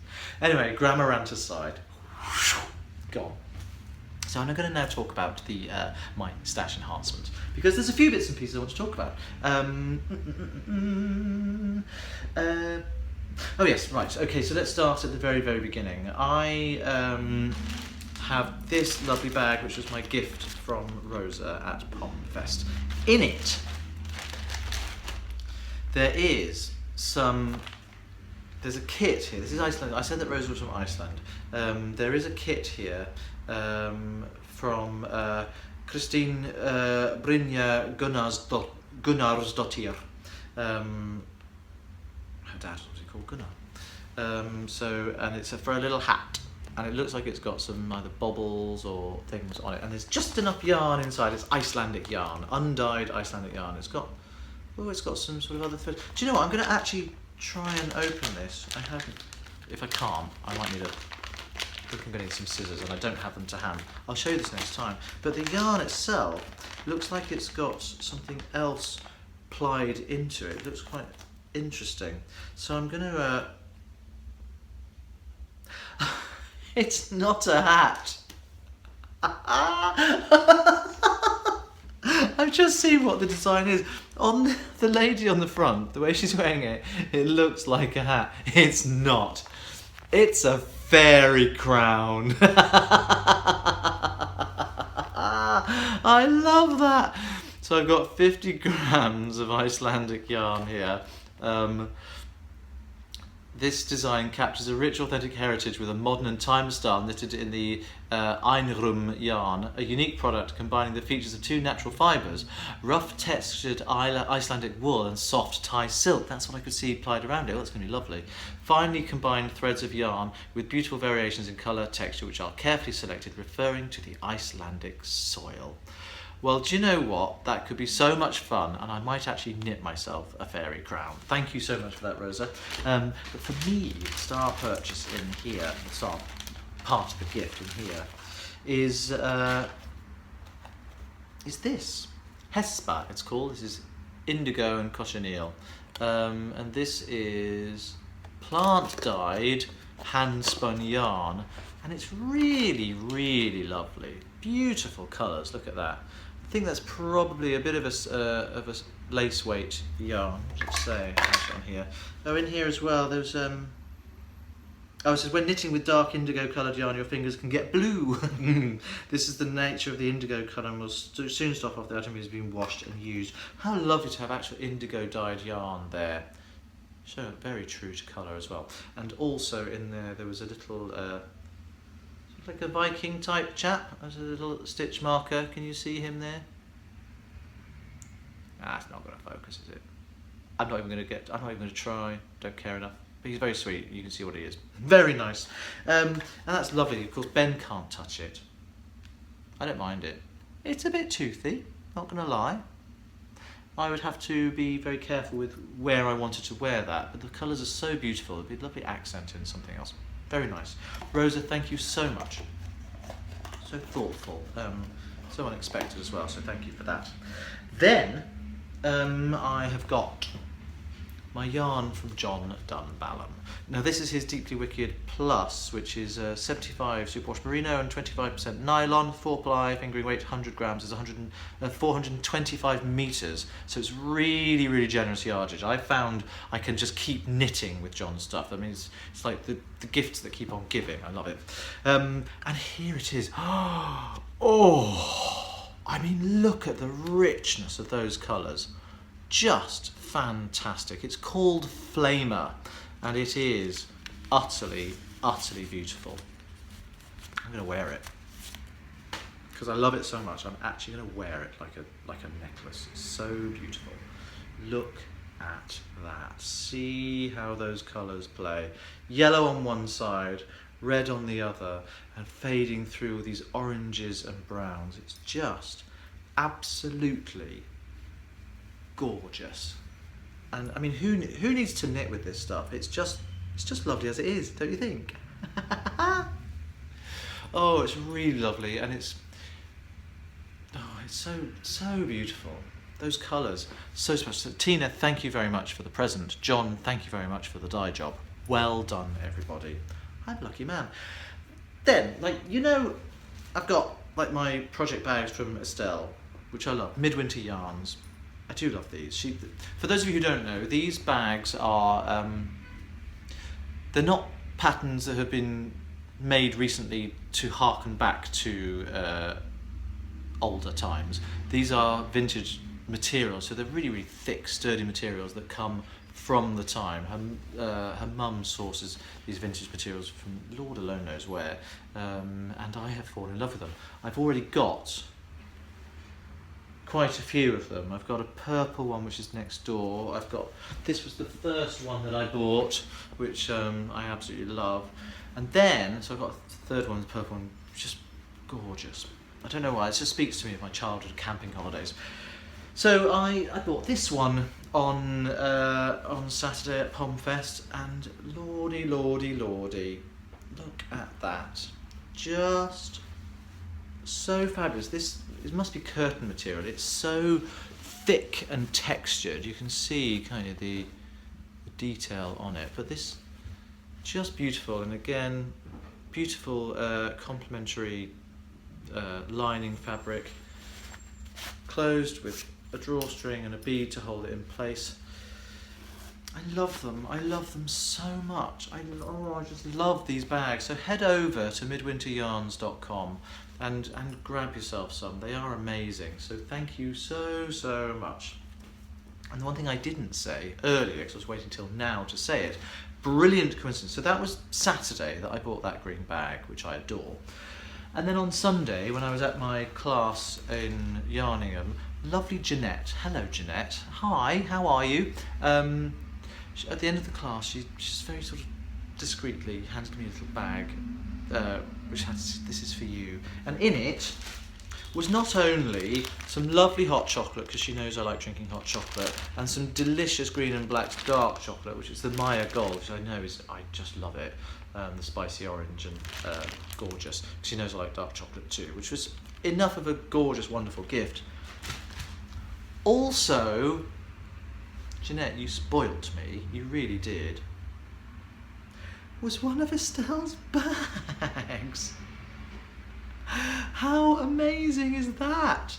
Anyway, grammar rant aside. Gone. So I'm going to now talk about the my stash enhancement, because there's a few bits and pieces I want to talk about. Oh yes, right. Okay, so let's start at the very, very beginning. I have this lovely bag, which was my gift from Rosa at Pomfest. In it, there's a kit here. This is Iceland. I said that Rosa was from Iceland. There is a kit here from Christine Brynja Gunnarsdottir. Her dad was called Gunnar. And it's for a little hat, and it looks like it's got some either bobbles or things on it, and there's just enough yarn inside. It's Icelandic yarn, undyed Icelandic yarn. It's got some sort of other thread. Do you know what? I'm going to actually try and open this. I haven't. If I can't, I might need I think I'm going to need some scissors, and I don't have them to hand. I'll show you this next time. But the yarn itself looks like it's got something else plied into it. It looks quite interesting. So I'm going to... It's not a hat. I've just seen what the design is. On the lady on the front, the way she's wearing it, it looks like a hat. It's not. It's a fairy crown. I love that. So I've got 50 grams of Icelandic yarn here. This design captures a rich, authentic heritage with a modern and timeless style knitted in the Einrum yarn, a unique product combining the features of two natural fibres, rough textured Icelandic wool and soft Thai silk. That's what I could see plied around it. Oh, that's going to be lovely. Finely combined threads of yarn with beautiful variations in colour, texture, which are carefully selected, referring to the Icelandic soil. Well, do you know what? That could be so much fun, and I might actually knit myself a fairy crown. Thank you so much for that, Rosa. But for me, the star purchase in here, the star part of the gift in here, is this. Hespa, it's called. This is indigo and cochineal. And this is plant-dyed, hand-spun yarn. And it's really, really lovely. Beautiful colours, look at that. I think that's probably a bit of a lace weight yarn. Let's say on here. Oh, in here as well. There's it says when knitting with dark indigo coloured yarn, your fingers can get blue. This is the nature of the indigo colour, and will soon stop off the item is being washed and used. How lovely to have actual indigo dyed yarn there. So very true to colour as well. And also in there was a little. Like a Viking type chap. There's a little stitch marker. Can you see him there? It's not going to focus, is it? I'm not even going to try. Don't care enough. But he's very sweet. You can see what he is. Very nice. And that's lovely. Of course, Ben can't touch it. I don't mind it. It's a bit toothy. Not going to lie. I would have to be very careful with where I wanted to wear that. But the colours are so beautiful. It'd be a lovely accent in something else. Very nice. Rosa, thank you so much. So thoughtful. So unexpected as well, so thank you for that. Then, I have got my yarn from John Dunballum. Now this is his Deeply Wicked Plus, which is 75 superwash merino and 25% nylon, 4-ply, fingering weight, 100 grams, is 425 metres, so it's really, really generous yardage. I found I can just keep knitting with John's stuff. I mean, it's like the gifts that keep on giving. I love it. And here it is. Oh, I mean, look at the richness of those colours. Just fantastic. It's called Flamer, and it is utterly, utterly beautiful. I'm going to wear it because I love it so much. I'm actually going to wear it like a necklace. It's so beautiful. Look at that. See how those colours play. Yellow on one side, red on the other, and fading through these oranges and browns. It's just absolutely gorgeous. And I mean, who needs to knit with this stuff? It's just lovely as it is, don't you think? Oh, it's really lovely, and it's so beautiful. Those colours, so special. So, Tina, thank you very much for the present. John, thank you very much for the dye job. Well done, everybody. I'm a lucky man. Then, I've got like my project bags from Estelle, which I love, Midwinter Yarns. I do love these. For those of you who don't know, these bags are, they're not patterns that have been made recently to harken back to older times. These are vintage materials, so they're really, really thick, sturdy materials that come from the time. Her mum sources these vintage materials from Lord alone knows where, and I have fallen in love with them. I've already got quite a few of them. I've got a purple one which is next door. This was the first one that I bought, which I absolutely love. And then, so I've got a third one, the purple one, just gorgeous. I don't know why, it just speaks to me of my childhood camping holidays. So I bought this one on Saturday at Pomfest, and lordy, lordy, lordy, look at that. Just so fabulous. It must be curtain material. It's so thick and textured. You can see kind of the detail on it, but this just beautiful. And again, beautiful complementary lining fabric, closed with a drawstring and a bead to hold it in place. I love them so much. I just love these bags. So head over to midwinteryarns.com and grab yourself some. They are amazing. So thank you so much. And the one thing I didn't say earlier, because I was waiting till now to say it, brilliant coincidence. So that was Saturday that I bought that green bag, which I adore. And then on Sunday, when I was at my class in Yarningham, lovely Jeanette, hello Jeanette, hi, how are you? At the end of the class, she just very sort of discreetly handed me a little bag, which had, this is for you. And in it was not only some lovely hot chocolate, because she knows I like drinking hot chocolate, and some delicious green and black dark chocolate, which is the Maya Gold, which I know I just love it, the spicy orange and gorgeous, because she knows I like dark chocolate too, which was enough of a gorgeous, wonderful gift. Also, Jeanette, you spoilt me, you really did, was one of Estelle's bags. How amazing is that?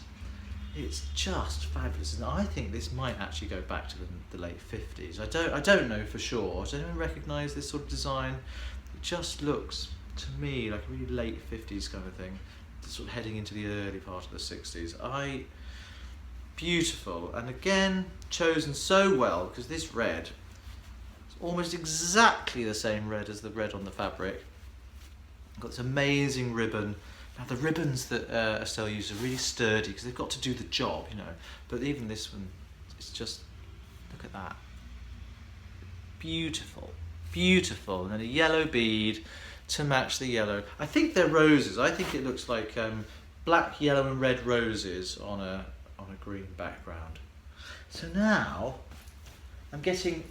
It's just fabulous, and I think this might actually go back to the late 50s. I don't know for sure. Does anyone recognise this sort of design? It just looks to me like a really late 50s kind of thing, sort of heading into the early part of the 60s. Beautiful, and again chosen so well, because this red is almost exactly the same red as the red on the fabric. Got this amazing ribbon. Now the ribbons that Estelle uses are really sturdy because they've got to do the job, you know. But even this one, it's just, look at that. Beautiful, beautiful. And then a yellow bead to match the yellow. I think they're roses. I think it looks like black, yellow and red roses on a green background. So now I'm getting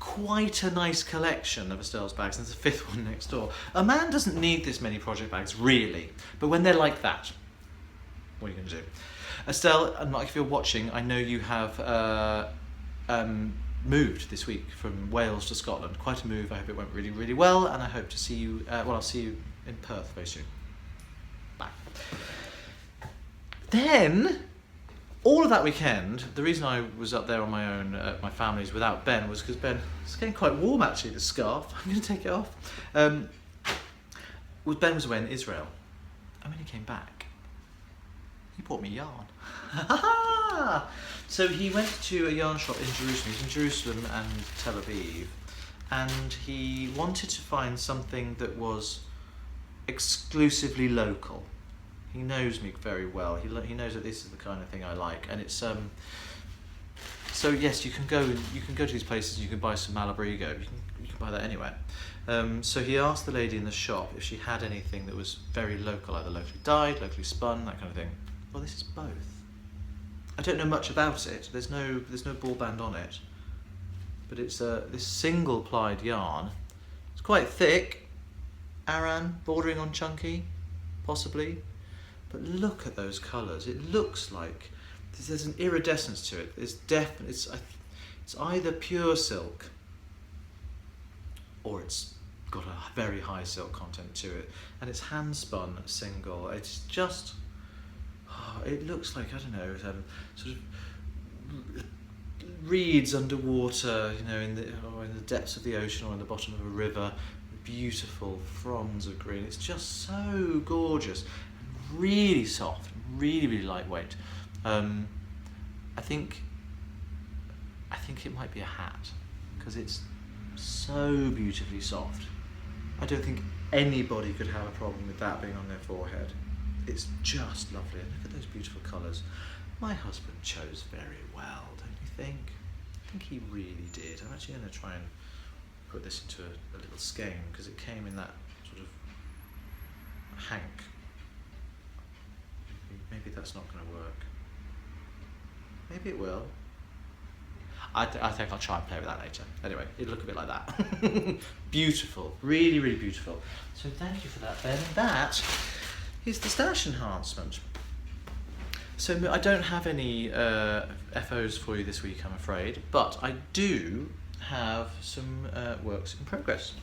quite a nice collection of Estelle's bags. There's a fifth one next door. A man doesn't need this many project bags, really, but when they're like that, what are you going to do? Estelle, and Mike, if you're watching, I know you have moved this week from Wales to Scotland. Quite a move. I hope it went really, really well, and I hope to see you, I'll see you in Perth very soon. Bye. Then, all of that weekend, the reason I was up there on my own at my family's without Ben was because Ben, it's getting quite warm actually, the scarf. I'm going to take it off. Ben was away in Israel, and when he came back, he bought me yarn. So he went to a yarn shop in Jerusalem. He's in Jerusalem and Tel Aviv, and he wanted to find something that was exclusively local. He knows me very well. He knows that this is the kind of thing I like, and it's so yes, you can go to these places. You can buy some Malabrigo. You can buy that anywhere. So he asked the lady in the shop if she had anything that was very local, either locally dyed, locally spun, that kind of thing. Well, this is both. I don't know much about it. There's no ball band on it, but it's this single plied yarn. It's quite thick, Aran, bordering on chunky, possibly. But look at those colours. It looks like there's an iridescence to it. It's either pure silk or it's got a very high silk content to it, and it's hand spun single. It's just, it looks like, I don't know, sort of reeds underwater, you know, in the depths of the ocean or in the bottom of a river. Beautiful fronds of green. It's just so gorgeous, and really soft, really lightweight. I think it might be a hat because it's so beautifully soft. I don't think anybody could have a problem with that being on their forehead. It's just lovely. And look at those beautiful colours. My husband chose very well, don't you think? I think he really did. I'm actually going to try and put this into a little skein because it came in that sort of hank. Maybe that's not going to work. Maybe it will. I think I'll try and play with that later. Anyway, it'll look a bit like that. Beautiful, really beautiful. So thank you for that, Ben. And that is the Stash Enhancement. So I don't have any FOs for you this week, I'm afraid, but I do have some works in progress.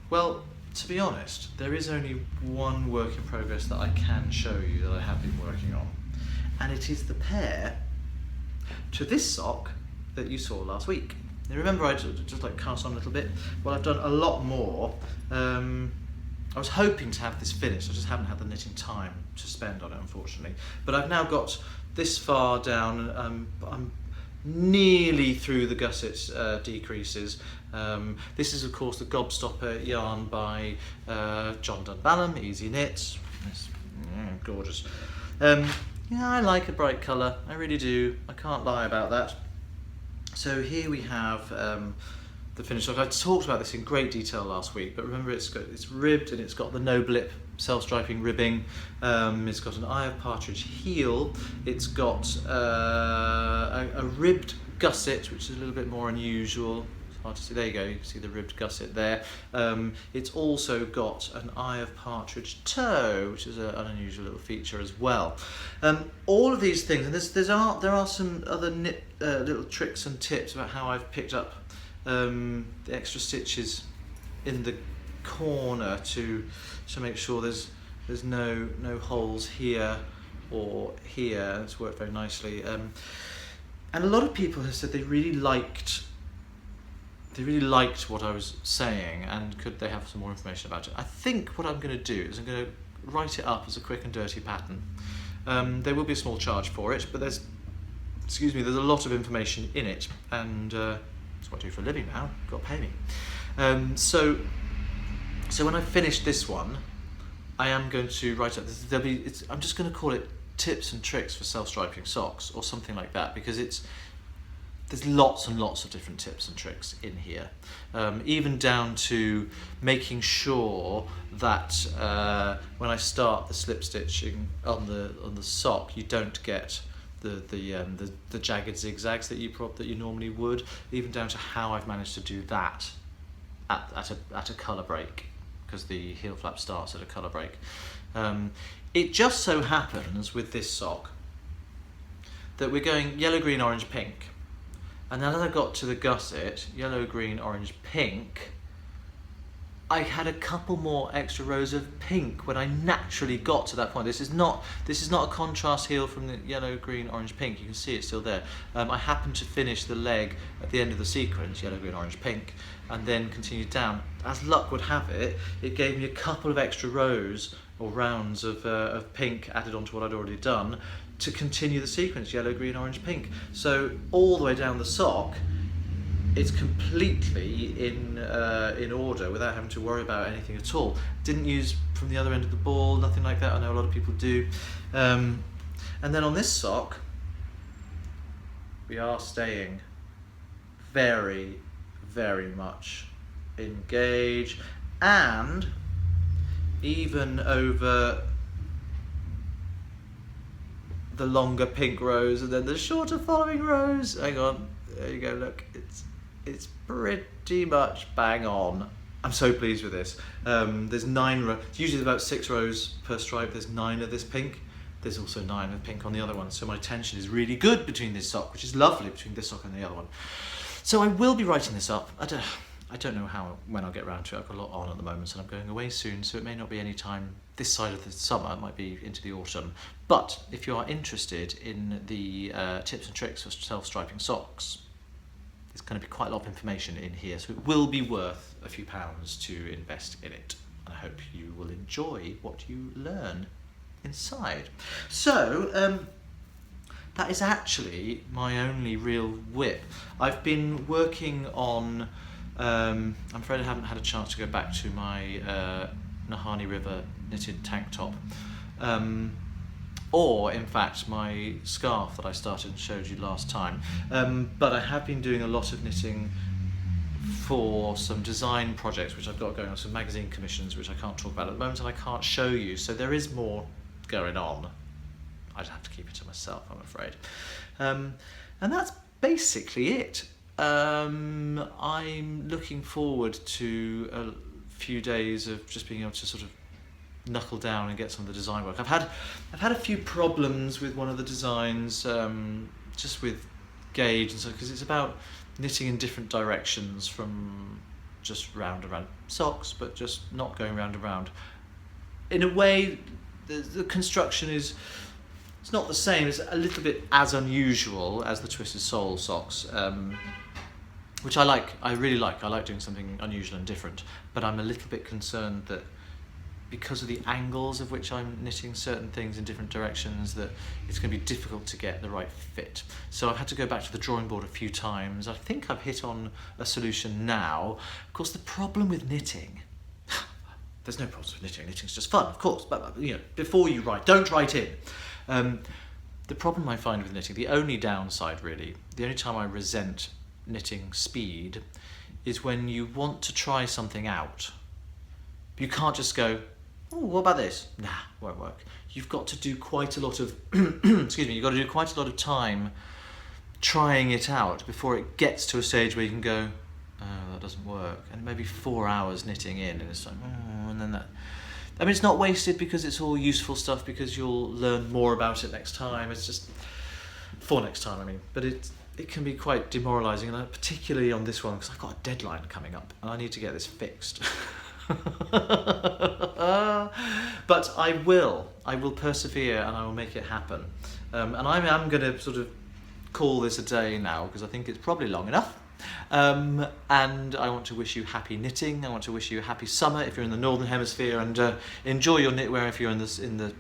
Well, to be honest, there is only one work in progress that I can show you that I have been working on, and it is the pair to this sock that you saw last week. Now remember I just like cast on a little bit? Well, I've done a lot more. I was hoping to have this finished, I just haven't had the knitting time to spend on it, unfortunately. But I've now got this far down. I'm nearly through the gusset decreases. This is of course the Gobstopper yarn by John Dunballum, Easy Knits. It's gorgeous. Yeah, I like a bright colour, I really do, I can't lie about that. So here we have the finished sock. I talked about this in great detail last week, but remember it's ribbed and it's got the no blip self-striping ribbing. It's got an eye of partridge heel. It's got a ribbed gusset, which is a little bit more unusual. It's hard to see. There you go. You can see the ribbed gusset there. It's also got an eye of partridge toe, which is an unusual little feature as well. All of these things, and there are some other little tricks and tips about how I've picked up the extra stitches in the corner to make sure there's no holes here or here. It's worked very nicely, and a lot of people have said they really liked what I was saying, and could they have some more information about it. I think what I'm going to do is I'm going to write it up as a quick and dirty pattern. There will be a small charge for it, but there's a lot of information in it, and that's what I do for a living now. You've got to pay me. So when I finish this one, I am going to write up. I'm just going to call it tips and tricks for self-striping socks or something like that, because there's lots and lots of different tips and tricks in here, even down to making sure that when I start the slip stitching on the sock, you don't get the jagged zigzags that you normally would, even down to how I've managed to do that at a colour break, because the heel flap starts at a colour break. It just so happens with this sock that we're going yellow, green, orange, pink. And then as I got to the gusset, yellow, green, orange, pink, I had a couple more extra rows of pink when I naturally got to that point. This is not a contrast heel from the yellow, green, orange, pink. You can see it's still there. I happened to finish the leg at the end of the sequence, yellow, green, orange, pink, and then continued down. As luck would have it, it gave me a couple of extra rows or rounds of pink added onto what I'd already done to continue the sequence, yellow, green, orange, pink. So all the way down the sock, it's completely in order without having to worry about anything at all. Didn't use from the other end of the ball, nothing like that. I know a lot of people do. And then on this sock, we are staying very, very much engaged, and even over the longer pink rows and then the shorter following rows. Hang on, there you go, look, it's pretty much bang on. I'm so pleased with this. There's 9 rows, usually about 6 rows per stripe, there's 9 of this pink. There's also 9 of pink on the other one, so my tension is really good between this sock, which is lovely, between this sock and the other one. So I will be writing this up. I don't know when I'll get around to it. I've got a lot on at the moment, and I'm going away soon, so it may not be any time this side of the summer. It might be into the autumn. But if you are interested in the tips and tricks for self-striping socks, there's going to be quite a lot of information in here, so it will be worth a few pounds to invest in it. And I hope you will enjoy what you learn inside. So, that is actually my only real whip. I've been working on, I'm afraid I haven't had a chance to go back to my Nahani River knitted tank top. Or in fact my scarf that I started and showed you last time. But I have been doing a lot of knitting for some design projects which I've got going on, some magazine commissions which I can't talk about at the moment and I can't show you, so there is more going on. I'd have to keep it to myself, I'm afraid. And that's basically it. I'm looking forward to a few days of just being able to sort of knuckle down and get some of the design work. I've had a few problems with one of the designs, just with gauge and so, because it's about knitting in different directions from just round and round socks, but just not going round and round. In a way, the construction is, it's not the same. It's a little bit as unusual as the Twisted Soul socks, which I like. I really like. I like doing something unusual and different, but I'm a little bit concerned that because of the angles of which I'm knitting certain things in different directions, that it's going to be difficult to get the right fit. So I've had to go back to the drawing board a few times. I think I've hit on a solution now. Of course, the problem with knitting, there's no problems with knitting. Knitting's just fun, of course, but you know, before you write, don't write in. The problem I find with knitting, the only downside really, the only time I resent knitting speed is when you want to try something out. You can't just go, oh, what about this? Nah, won't work. You've got to do quite a lot of, excuse me, you've got to do quite a lot of time trying it out before it gets to a stage where you can go, oh, that doesn't work. And maybe 4 hours knitting in, and it's like, oh, and then that. I mean, it's not wasted because it's all useful stuff, because you'll learn more about it next time. It's just, for next time, I mean. But it can be quite demoralising, and particularly on this one, because I've got a deadline coming up, and I need to get this fixed. But I will persevere and I will make it happen. And I am going to sort of call this a day now, because I think it's probably long enough. And I want to wish you happy knitting. I want to wish you a happy summer if you're in the Northern Hemisphere, and enjoy your knitwear if you're in the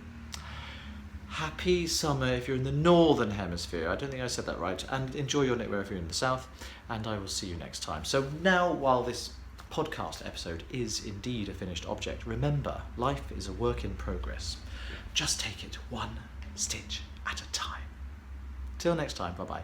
happy summer if you're in the Northern Hemisphere. I don't think I said that right. And enjoy your knitwear if you're in the South. And I will see you next time. So now, while this podcast episode is indeed a finished object, remember, life is a work in progress. Just take it one stitch at a time. Till next time, bye-bye.